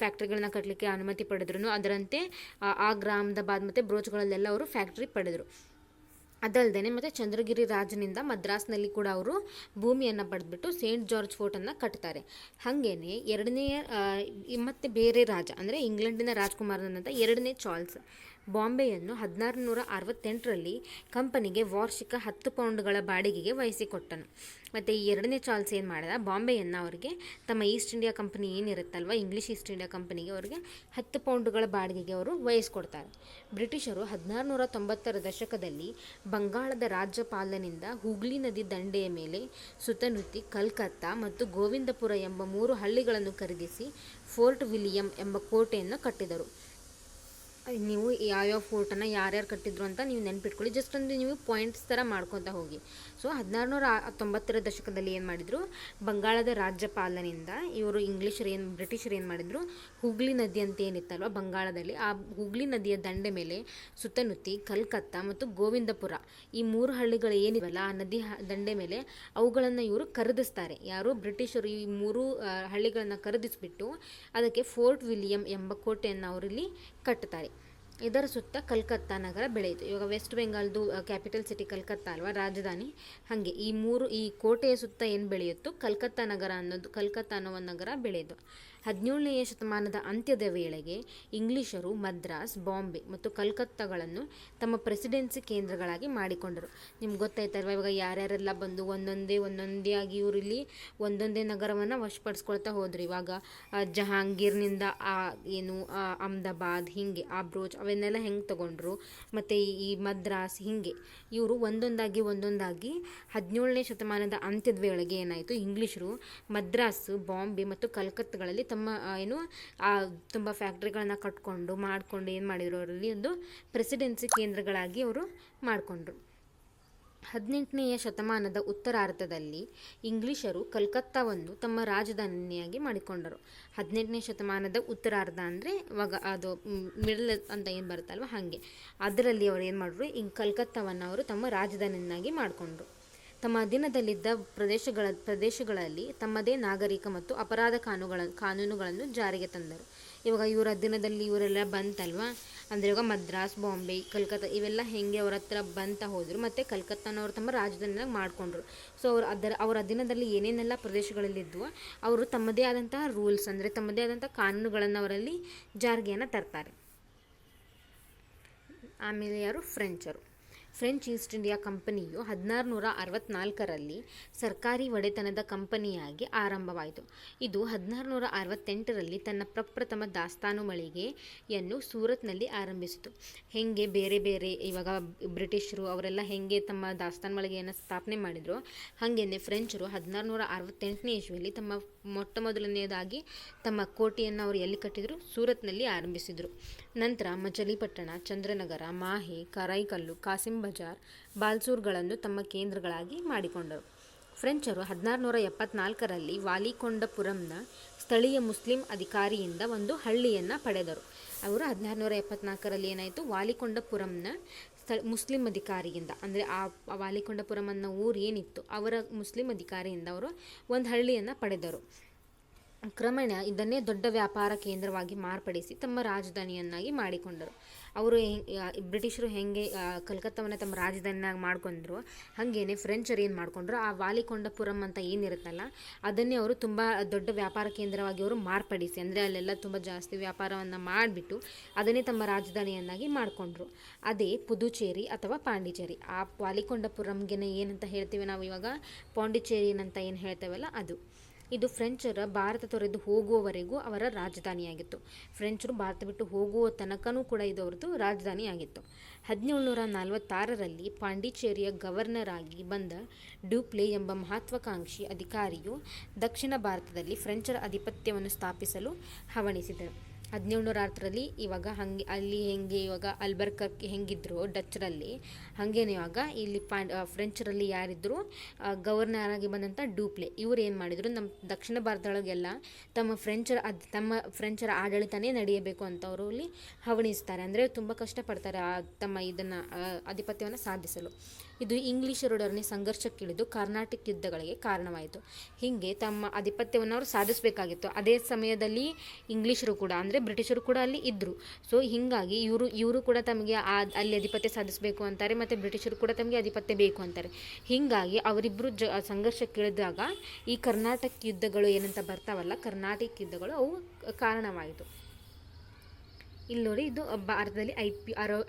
ಫ್ಯಾಕ್ಟ್ರಿಗಳನ್ನ ಕಟ್ಟಲಿಕ್ಕೆ ಅನುಮತಿ ಪಡೆದ್ರು. ಅದರಂತೆ ಆಗ್ರಾ, ಅಹಮದಾಬಾದ್ ಮತ್ತು ಬ್ರೋಚ್ಗಳಲ್ಲೆಲ್ಲ ಅವರು ಫ್ಯಾಕ್ಟ್ರಿ ಪಡೆದರು. ಅದಲ್ಲದೆ ಮತ್ತು ಚಂದ್ರಗಿರಿ ರಾಜನಿಂದ ಮದ್ರಾಸ್ನಲ್ಲಿ ಕೂಡ ಅವರು ಭೂಮಿಯನ್ನು ಪಡೆದುಬಿಟ್ಟು ಸೇಂಟ್ ಜಾರ್ಜ್ ಫೋರ್ಟನ್ನು ಕಟ್ತಾರೆ. ಹಾಗೇನೆ 2ನೇ ಮತ್ತು ಬೇರೆ ರಾಜ ಅಂದರೆ ಇಂಗ್ಲೆಂಡಿನ ರಾಜಕುಮಾರನಾದಂಥ 2ನೇ ಚಾರ್ಲ್ಸ್ ಬಾಂಬೆಯನ್ನು 1668ರಲ್ಲಿ ಕಂಪನಿಗೆ ವಾರ್ಷಿಕ 10 ಪೌಂಡ್ಗಳ ಬಾಡಿಗೆಗೆ ವಹಿಸಿಕೊಟ್ಟನು. ಮತ್ತು ಈ 2ನೇ ಚಾರ್ಲ್ಸ್ ಏನು ಮಾಡಿದ, ಬಾಂಬೆಯನ್ನು ಅವರಿಗೆ ತಮ್ಮ ಈಸ್ಟ್ ಇಂಡಿಯಾ ಕಂಪನಿ ಏನಿರುತ್ತಲ್ವ, ಇಂಗ್ಲೀಷ್ ಈಸ್ಟ್ ಇಂಡಿಯಾ ಕಂಪನಿಗೆ ಅವರಿಗೆ 10 ಪೌಂಡ್ಗಳ ಬಾಡಿಗೆಗೆ ಅವರು ವಹಿಸ್ಕೊಡ್ತಾರೆ. ಬ್ರಿಟಿಷರು 1690ರ ದಶಕದಲ್ಲಿ ಬಂಗಾಳದ ರಾಜ್ಯಪಾಲನಿಂದ ಹೂಗ್ಲಿ ನದಿ ದಂಡೆಯ ಮೇಲೆ ಸುತ್ತನುತ್ತಿ ಕಲ್ಕತ್ತಾ ಮತ್ತು ಗೋವಿಂದಪುರ ಎಂಬ 3 ಹಳ್ಳಿಗಳನ್ನು ಖರೀದಿಸಿ ಫೋರ್ಟ್ ವಿಲಿಯಂ ಎಂಬ ಕೋಟೆಯನ್ನು ಕಟ್ಟಿದರು. ನೀವು ಯಾವ್ಯಾವ ಫೋರ್ಟನ್ನು ಯಾರ್ಯಾರು ಕಟ್ಟಿದ್ರು ಅಂತ ನೀವು ನೆನ್ಪಿಟ್ಕೊಳ್ಳಿ, ಜಸ್ಟ್ ಒಂದು ನೀವು ಪಾಯಿಂಟ್ಸ್ ಥರ ಮಾಡ್ಕೊತಾ ಹೋಗಿ. ಸೊ 1690ರ ದಶಕದಲ್ಲಿ ಏನು ಮಾಡಿದರು, ಬಂಗಾಳದ ರಾಜ್ಯಪಾಲನಿಂದ ಇವರು ಬ್ರಿಟಿಷರು ಏನು ಮಾಡಿದರು, ಹೂಗ್ಲಿ ನದಿ ಅಂತ ಏನಿತ್ತಲ್ವ ಬಂಗಾಳದಲ್ಲಿ, ಆ ಹೂಗ್ಲಿ ನದಿಯ ದಂಡೆ ಮೇಲೆ ಸುತ್ತನುತ್ತಿ ಕಲ್ಕತ್ತಾ ಮತ್ತು ಗೋವಿಂದಪುರ ಈ 3 ಹಳ್ಳಿಗಳು ಏನಿವಲ್ಲ ಆ ನದಿ ದಂಡೆ ಮೇಲೆ ಅವುಗಳನ್ನು ಇವರು ಖರೀದಿಸ್ತಾರೆ. ಯಾರು ಬ್ರಿಟಿಷರು ಈ 3 ಹಳ್ಳಿಗಳನ್ನು ಖರೀದಿಸಿಬಿಟ್ಟು ಅದಕ್ಕೆ ಫೋರ್ಟ್ ವಿಲಿಯಂ ಎಂಬ ಕೋಟೆಯನ್ನು ಅವರಲ್ಲಿ ಕಟ್ಟುತ್ತಾರೆ. ಇದರ ಸುತ್ತ ಕಲ್ಕತ್ತಾ ನಗರ ಬೆಳೆಯಿತು. ಇವಾಗ ವೆಸ್ಟ್ ಬೆಂಗಾಲ್ದು ಕ್ಯಾಪಿಟಲ್ ಸಿಟಿ ಕಲ್ಕತ್ತಾ ಅಲ್ವಾ, ರಾಜಧಾನಿ. ಹಾಗೆ ಈ ಕೋಟೆಯ ಸುತ್ತ ಏನು ಬೆಳೆಯುತ್ತೋ ಕಲ್ಕತ್ತಾ ಅನ್ನೋ ಒಂದು ನಗರ ಬೆಳೆಯಿತು. 17ನೇ ಶತಮಾನದ ಅಂತ್ಯದ ವೇಳೆಗೆ ಇಂಗ್ಲಿಷರು ಮದ್ರಾಸ್, ಬಾಂಬೆ ಮತ್ತು ಕಲ್ಕತ್ತಾಗಳನ್ನು ತಮ್ಮ ಪ್ರೆಸಿಡೆನ್ಸಿ ಕೇಂದ್ರಗಳಾಗಿ ಮಾಡಿಕೊಂಡರು. ನಿಮ್ಗೆ ಗೊತ್ತಾಯ್ತಲ್ವ, ಇವಾಗ ಯಾರ್ಯಾರೆಲ್ಲ ಬಂದು ಒಂದೊಂದೇ ಆಗಿ ಇವರು ಇಲ್ಲಿ ಒಂದೊಂದೇ ನಗರವನ್ನು ವಶಪಡಿಸ್ಕೊಳ್ತಾ ಹೋದ್ರು. ಇವಾಗ ಜಹಾಂಗೀರ್ನಿಂದ ಅಹಮದಾಬಾದ್ ಹೀಗೆ ಆ ಬ್ರೋಚ್ ಅವನ್ನೆಲ್ಲ ಹೆಂಗೆ ತಗೊಂಡ್ರು, ಮತ್ತು ಈ ಮದ್ರಾಸ್ ಹೀಗೆ ಇವರು ಒಂದೊಂದಾಗಿ 17ನೇ ಶತಮಾನದ ಅಂತ್ಯದ ವೇಳೆಗೆ ಏನಾಯಿತು, ಇಂಗ್ಲಿಷರು ಮದ್ರಾಸ್, ಬಾಂಬೆ ಮತ್ತು ಕಲ್ಕತ್ತಾಗಳಲ್ಲಿ ತಮ್ಮ ತುಂಬ ಫ್ಯಾಕ್ಟ್ರಿಗಳನ್ನ ಮಾಡಿಕೊಂಡು ಏನು ಮಾಡಿದ್ರು, ಅವರಲ್ಲಿ ಒಂದು ಪ್ರೆಸಿಡೆನ್ಸಿ ಕೇಂದ್ರಗಳಾಗಿ ಅವರು ಮಾಡಿಕೊಂಡ್ರು. 18ನೇ ಶತಮಾನದ ಉತ್ತರಾರ್ಧದಲ್ಲಿ ಇಂಗ್ಲಿಷರು ಕಲ್ಕತ್ತಾವನ್ನು ತಮ್ಮ ರಾಜಧಾನಿಯಾಗಿ ಮಾಡಿಕೊಂಡರು. 18ನೇ ಶತಮಾನದ ಉತ್ತರಾರ್ಧ ಅಂದರೆ ಇವಾಗ ಅದು ಮಿಡಲ್ ಅಂತ ಏನು ಬರುತ್ತಲ್ವ ಹಾಗೆ, ಅದರಲ್ಲಿ ಅವರು ಏನು ಮಾಡಿದ್ರು, ಕಲ್ಕತ್ತಾವನ್ನು ಅವರು ತಮ್ಮ ರಾಜಧಾನಿಯನ್ನಾಗಿ ಮಾಡಿಕೊಂಡ್ರು. ತಮ್ಮ ಅಧೀನದಲ್ಲಿದ್ದ ಪ್ರದೇಶಗಳಲ್ಲಿ ತಮ್ಮದೇ ನಾಗರಿಕ ಮತ್ತು ಅಪರಾಧ ಕಾನೂನುಗಳನ್ನು ಜಾರಿಗೆ ತಂದರು. ಇವಾಗ ಇವರ ಅಧೀನದಲ್ಲಿ ಇವರೆಲ್ಲ ಬಂತಲ್ವಾ, ಅಂದರೆ ಇವಾಗ ಮದ್ರಾಸ್, ಬಾಂಬೆ, ಕಲ್ಕತ್ತಾ ಇವೆಲ್ಲ ಹೆಂಗೆ ಅವ್ರ ಹತ್ರ ಬಂತ ಹೋದರು, ಮತ್ತು ಕಲ್ಕತ್ತಾನವ್ರು ತಮ್ಮ ರಾಜಧಾನಿಯಾಗಿ ಮಾಡಿಕೊಂಡ್ರು. ಸೊ ಅವ್ರ ಅಧೀನದಲ್ಲಿ ಏನೇನೆಲ್ಲ ಪ್ರದೇಶಗಳಲ್ಲಿದ್ವೋ ಅವರು ತಮ್ಮದೇ ಆದಂತಹ ರೂಲ್ಸ್, ಅಂದರೆ ತಮ್ಮದೇ ಆದಂಥ ಕಾನೂನುಗಳನ್ನು ಅವರಲ್ಲಿ ಜಾರಿಗೆಯನ್ನು ತರ್ತಾರೆ. ಆಮೇಲೆ ಯಾರು? ಫ್ರೆಂಚರು. ಫ್ರೆಂಚ್ ಈಸ್ಟ್ ಇಂಡಿಯಾ ಕಂಪನಿಯು 1664ರಲ್ಲಿ ಸರ್ಕಾರಿ ಒಡೆತನದ ಕಂಪನಿಯಾಗಿ ಆರಂಭವಾಯಿತು. ಇದು 1668ರಲ್ಲಿ ತನ್ನ ಪ್ರಪ್ರಥಮ ದಾಸ್ತಾನು ಮಳಿಗೆಯನ್ನು ಸೂರತ್ನಲ್ಲಿ ಆರಂಭಿಸಿತು. ಹೆಂಗೆ ಬೇರೆ ಬೇರೆ ಇವಾಗ ಬ್ರಿಟಿಷರು ಅವರೆಲ್ಲ ಹೆಂಗೆ ತಮ್ಮ ದಾಸ್ತಾನು ಮಳಿಗೆಯನ್ನು ಸ್ಥಾಪನೆ ಮಾಡಿದ್ರು, ಹಾಗೇನೆ ಫ್ರೆಂಚರು 1668ನೇ ಇಸ್ವಿಯಲ್ಲಿ ತಮ್ಮ ಮೊದಲನೆಯದಾಗಿ ತಮ್ಮ ಕೋಟೆಯನ್ನು ಅವರು ಎಲ್ಲಿ ಕಟ್ಟಿದ್ರು? ಸೂರತ್ನಲ್ಲಿ ಆರಂಭಿಸಿದರು. ನಂತರ ಮಚಲಿಪಟ್ಟಣ, ಚಂದ್ರನಗರ, ಮಾಹೆ, ಕರೈಕಲ್ಲು, ಕಾಸಿಂ ಬಜಾರ್, ಬಾಲ್ಸೂರ್ಗಳನ್ನು ತಮ್ಮ ಕೇಂದ್ರಗಳಾಗಿ ಮಾಡಿಕೊಂಡರು. ಫ್ರೆಂಚರು 1674ರಲ್ಲಿ ವಾಲಿಕೊಂಡಪುರಂನ ಸ್ಥಳೀಯ ಮುಸ್ಲಿಂ ಅಧಿಕಾರಿಯಿಂದ ಒಂದು ಹಳ್ಳಿಯನ್ನು ಪಡೆದರು. ಅವರು 1674ರಲ್ಲಿ ಏನಾಯಿತು? ವಾಲಿಕೊಂಡಪುರಂನ ಮುಸ್ಲಿಂ ಅಧಿಕಾರಿಯಿಂದ, ಅಂದರೆ ಆ ವಾಲಿಕೊಂಡಪುರಂ ಅನ್ನೋ ಊರು ಏನಿತ್ತು ಅವರ ಮುಸ್ಲಿಂ ಅಧಿಕಾರಿಯಿಂದ ಅವರು ಒಂದು ಹಳ್ಳಿಯನ್ನು ಪಡೆದರು. ಕ್ರಮೇಣ ಇದನ್ನೇ ದೊಡ್ಡ ವ್ಯಾಪಾರ ಕೇಂದ್ರವಾಗಿ ಮಾರ್ಪಡಿಸಿ ತಮ್ಮ ರಾಜಧಾನಿಯನ್ನಾಗಿ ಮಾಡಿಕೊಂಡರು. ಅವರು ಬ್ರಿಟಿಷರು ಹೆಂಗೆ ಕಲ್ಕತ್ತಾವನ್ನು ತಮ್ಮ ರಾಜಧಾನಿಯಾಗಿ ಮಾಡ್ಕೊಂಡ್ರು, ಹಾಗೇನೆ ಫ್ರೆಂಚರು ಏನು ಮಾಡಿಕೊಂಡ್ರು, ಆ ವಾಲಿಕೊಂಡಪುರಂ ಅಂತ ಏನಿರುತ್ತಲ್ಲ ಅದನ್ನೇ ಅವರು ತುಂಬ ದೊಡ್ಡ ವ್ಯಾಪಾರ ಕೇಂದ್ರವಾಗಿ ಅವರು ಮಾರ್ಪಡಿಸಿ, ಅಂದರೆ ಅಲ್ಲೆಲ್ಲ ತುಂಬ ಜಾಸ್ತಿ ವ್ಯಾಪಾರವನ್ನು ಮಾಡಿಬಿಟ್ಟು ಅದನ್ನೇ ತಮ್ಮ ರಾಜಧಾನಿಯನ್ನಾಗಿ ಮಾಡಿಕೊಂಡ್ರು. ಅದೇ ಪುದುಚೇರಿ ಅಥವಾ ಪಾಂಡಿಚೇರಿ. ಆ ವಾಲಿಕೊಂಡಪುರಂಗೆ ಏನಂತ ಹೇಳ್ತೀವಿ ನಾವು ಇವಾಗ? ಪಾಂಡಿಚೇರಿನಂತ ಏನು ಹೇಳ್ತೇವಲ್ಲ ಅದು. ಇದು ಫ್ರೆಂಚರ ಭಾರತ ತೊರೆದು ಹೋಗುವವರೆಗೂ ಅವರ ರಾಜಧಾನಿಯಾಗಿತ್ತು. ಫ್ರೆಂಚರು ಭಾರತ ಬಿಟ್ಟು ಹೋಗುವ ತನಕನೂ ಕೂಡ ಇದು ಅವರದ್ದು ರಾಜಧಾನಿಯಾಗಿತ್ತು. 1746ರಲ್ಲಿ ಪಾಂಡಿಚೇರಿಯ ಗವರ್ನರ್ ಆಗಿ ಬಂದ ಡ್ಯೂಪ್ಲೆ ಎಂಬ ಮಹತ್ವಾಕಾಂಕ್ಷಿ ಅಧಿಕಾರಿಯು ದಕ್ಷಿಣ ಭಾರತದಲ್ಲಿ ಫ್ರೆಂಚರ ಆಧಿಪತ್ಯವನ್ನು ಸ್ಥಾಪಿಸಲು ಹವಣಿಸಿದರು. 1706ರಲ್ಲಿ ಇವಾಗ ಅಲ್ಲಿ ಹೆಂಗೆ ಇವಾಗ ಅಲ್ಬರ್ಕರ್ಕ್ ಹೆಂಗಿದ್ರು ಡಚ್ರಲ್ಲಿ, ಹಾಗೇನೆ ಇವಾಗ ಇಲ್ಲಿ ಫ್ರೆಂಚರಲ್ಲಿ ಯಾರಿದ್ರು? ಗವರ್ನರ್ ಆಗಿ ಬಂದಂಥ ಡ್ಯೂಪ್ಲೆ ಇವ್ರು ಏನು ಮಾಡಿದರು? ನಮ್ಮ ದಕ್ಷಿಣ ಭಾರತದೊಳಗೆಲ್ಲ ತಮ್ಮ ಫ್ರೆಂಚರ ಆಡಳಿತನೇ ನಡೆಯಬೇಕು ಅಂತ ಅವರು ಇಲ್ಲಿ ಹವಣಿಸ್ತಾರೆ. ಅಂದರೆ ತುಂಬ ಕಷ್ಟಪಡ್ತಾರೆ ತಮ್ಮ ಇದನ್ನು ಆಧಿಪತ್ಯವನ್ನು ಸಾಧಿಸಲು. ಇದು ಇಂಗ್ಲಿಷರೊಡನೆ ಸಂಘರ್ಷಕ್ಕಿಳಿದು ಕರ್ನಾಟಕ ಯುದ್ಧಗಳಿಗೆ ಕಾರಣವಾಯಿತು. ಹೀಗೆ ತಮ್ಮ ಆಧಿಪತ್ಯವನ್ನು ಅವರು ಸಾಧಿಸಬೇಕಾಗಿತ್ತು. ಅದೇ ಸಮಯದಲ್ಲಿ ಇಂಗ್ಲಿಷರು ಕೂಡ, ಅಂದರೆ ಬ್ರಿಟಿಷರು ಕೂಡ ಅಲ್ಲಿ ಇದ್ದರು. ಸೊ ಹೀಗಾಗಿ ಇವರು ಕೂಡ ತಮಗೆ ಅಲ್ಲಿ ಆಧಿಪತ್ಯ ಸಾಧಿಸಬೇಕು ಅಂತಾರೆ, ಮತ್ತು ಬ್ರಿಟಿಷರು ಕೂಡ ತಮಗೆ ಆಧಿಪತ್ಯ ಬೇಕು ಅಂತಾರೆ. ಹೀಗಾಗಿ ಅವರಿಬ್ಬರು ಸಂಘರ್ಷಕ್ಕಿಳಿದಾಗ ಈ ಕರ್ನಾಟಕ ಯುದ್ಧಗಳು ಏನಂತ ಬರ್ತಾವಲ್ಲ, ಕರ್ನಾಟಕ ಯುದ್ಧಗಳು ಅವು ಕಾರಣವಾಯಿತು. ಇಲ್ಲಿ ನೋಡಿ, ಇದು ಭಾರತದಲ್ಲಿ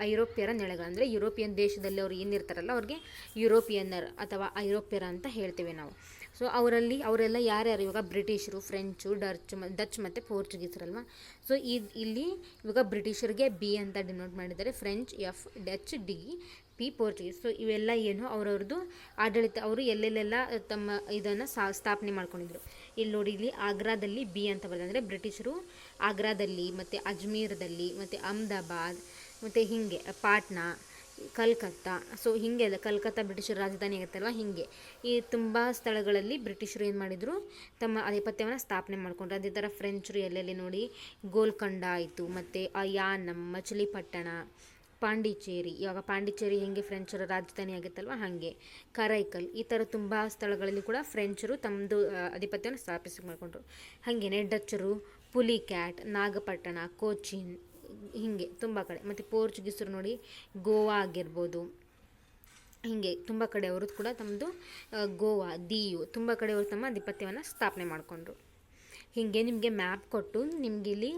ಐರೋಪ್ಯರ ನೆಲೆಗಳು, ಅಂದರೆ ಯುರೋಪಿಯನ್ ದೇಶದಲ್ಲಿ ಅವ್ರು ಏನಿರ್ತಾರಲ್ಲ ಅವ್ರಿಗೆ ಯುರೋಪಿಯನ್ನರ್ ಅಥವಾ ಐರೋಪ್ಯರ ಅಂತ ಹೇಳ್ತೇವೆ ನಾವು. ಸೊ ಅವರೆಲ್ಲ ಯಾರ್ಯಾರು? ಇವಾಗ ಬ್ರಿಟಿಷರು, ಫ್ರೆಂಚು, ಡಚ್ ಮತ್ತು ಪೋರ್ಚುಗೀಸರಲ್ವ. ಸೊ ಇಲ್ಲಿ ಇವಾಗ ಬ್ರಿಟಿಷರಿಗೆ ಬಿ ಅಂತ ಡಿನೋಟ್ ಮಾಡಿದ್ದಾರೆ, French F, Dutch D, P, Portuguese. So ಇವೆಲ್ಲ ಏನು ಅವರವ್ರದ್ದು ಆಡಳಿತ, ಅವರು ಎಲ್ಲೆಲ್ಲೆಲ್ಲ ತಮ್ಮ ಇದನ್ನು ಸ್ಥಾಪನೆ ಮಾಡ್ಕೊಂಡಿದ್ರು. ಇಲ್ಲಿ ನೋಡಿ, ಇಲ್ಲಿ ಆಗ್ರಾದಲ್ಲಿ ಬಿ ಅಂತ ಬರ್ತದೆ, ಅಂದರೆ ಬ್ರಿಟಿಷರು ಆಗ್ರಾದಲ್ಲಿ, ಮತ್ತು ಅಜ್ಮೀರದಲ್ಲಿ, ಮತ್ತು ಅಹಮದಾಬಾದ್, ಮತ್ತು ಹೀಗೆ ಪಾಟ್ನಾ, ಕಲ್ಕತ್ತಾ. ಸೊ ಹೀಗೆಲ್ಲ ಕಲ್ಕತ್ತಾ ಬ್ರಿಟಿಷರ ರಾಜಧಾನಿ ಆಗುತ್ತಲ್ವ, ಹೀಗೆ ಈ ತುಂಬ ಸ್ಥಳಗಳಲ್ಲಿ ಬ್ರಿಟಿಷರು ಏನು ಮಾಡಿದರು? ತಮ್ಮ ಆಧಿಪತ್ಯವನ್ನು ಸ್ಥಾಪನೆ ಮಾಡಿಕೊಂಡ್ರು. ಅದೇ ಥರ ಫ್ರೆಂಚರು ಎಲ್ಲೆಲ್ಲಿ ನೋಡಿ, ಗೋಲ್ಕೊಂಡ ಆಯಿತು, ಮತ್ತು ಯಾನಮ್, ಮಚಲಿಪಟ್ಟಣ, ಪಾಂಡಿಚೇರಿ. ಇವಾಗ ಪಾಂಡಿಚೇರಿ ಹೆಂಗೆ ಫ್ರೆಂಚರ ರಾಜಧಾನಿ ಆಗುತ್ತಲ್ವ ಹಾಗೆ, ಕರೈಕಲ್, ಈ ಥರ ತುಂಬ ಸ್ಥಳಗಳಲ್ಲಿ ಕೂಡ ಫ್ರೆಂಚರು ತಮ್ಮದು ಆಧಿಪತ್ಯವನ್ನು ಸ್ಥಾಪಿಸಿ ಮಾಡಿಕೊಂಡ್ರು. ಹಾಗೆಯೇ ಡಚ್ಚರು ಪುಲಿಕ್ಯಾಟ್, ನಾಗಪಟ್ಟಣ, ಕೋಚಿನ್, ಹೀಗೆ ತುಂಬ ಕಡೆ. ಮತ್ತು ಪೋರ್ಚುಗೀಸರು ನೋಡಿ ಗೋವಾ ಆಗಿರ್ಬೋದು, ಹೀಗೆ ತುಂಬ ಕಡೆ ಅವರು ಕೂಡ ತಮ್ಮದು ಗೋವಾ, ದಿಯು, ತುಂಬ ಕಡೆ ಅವರು ತಮ್ಮ ಆಧಿಪತ್ಯವನ್ನು ಸ್ಥಾಪನೆ ಮಾಡಿಕೊಂಡ್ರು. ಹೀಗೆ ನಿಮಗೆ ಮ್ಯಾಪ್ ಕೊಟ್ಟು ನಿಮಗೆ ಇಲ್ಲಿ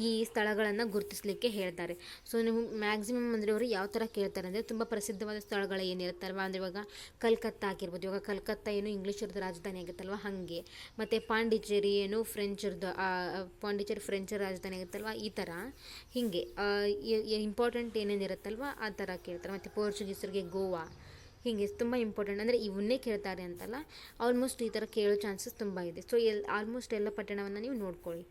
ಈ ಸ್ಥಳಗಳನ್ನು ಗುರುತಿಸಲಿಕ್ಕೆ ಹೇಳ್ತಾರೆ. ಸೊ ನೀವು ಮ್ಯಾಕ್ಸಿಮಮ್ ಅಂದರೆ ಅವರು ಯಾವ ಥರ ಕೇಳ್ತಾರೆ ಅಂದರೆ, ತುಂಬ ಪ್ರಸಿದ್ಧವಾದ ಸ್ಥಳಗಳು ಏನಿರುತ್ತಲ್ವ, ಅಂದರೆ ಇವಾಗ ಕಲ್ಕತ್ತಾ ಆಗಿರ್ಬೋದು. ಇವಾಗ ಕಲ್ಕತ್ತಾ ಏನು ಇಂಗ್ಲೀಷರದ್ದು ರಾಜಧಾನಿ ಆಗುತ್ತಲ್ವ ಹಾಗೆ, ಮತ್ತು ಪಾಂಡಿಚೇರಿ ಏನು ಪಾಂಡಿಚೇರಿ ಫ್ರೆಂಚರ ರಾಜಧಾನಿ ಆಗುತ್ತಲ್ವ, ಈ ಥರ ಹೀಗೆ ಇಂಪಾರ್ಟೆಂಟ್ ಏನೇನಿರುತ್ತಲ್ವ ಆ ಥರ ಕೇಳ್ತಾರೆ. ಮತ್ತು ಪೋರ್ಚುಗೀಸರಿಗೆ ಗೋವಾ, ಹೀಗೆ ತುಂಬ ಇಂಪಾರ್ಟೆಂಟ್, ಅಂದರೆ ಇವನ್ನೇ ಕೇಳ್ತಾರೆ ಅಂತಲ್ಲ, ಆಲ್ಮೋಸ್ಟ್ ಈ ಥರ ಕೇಳೋ ಚಾನ್ಸಸ್ ತುಂಬ ಇದೆ. ಸೊ ಆಲ್ಮೋಸ್ಟ್ ಎಲ್ಲ ಪಟ್ಟಣವನ್ನು ನೀವು ನೋಡ್ಕೊಳ್ಳಿ.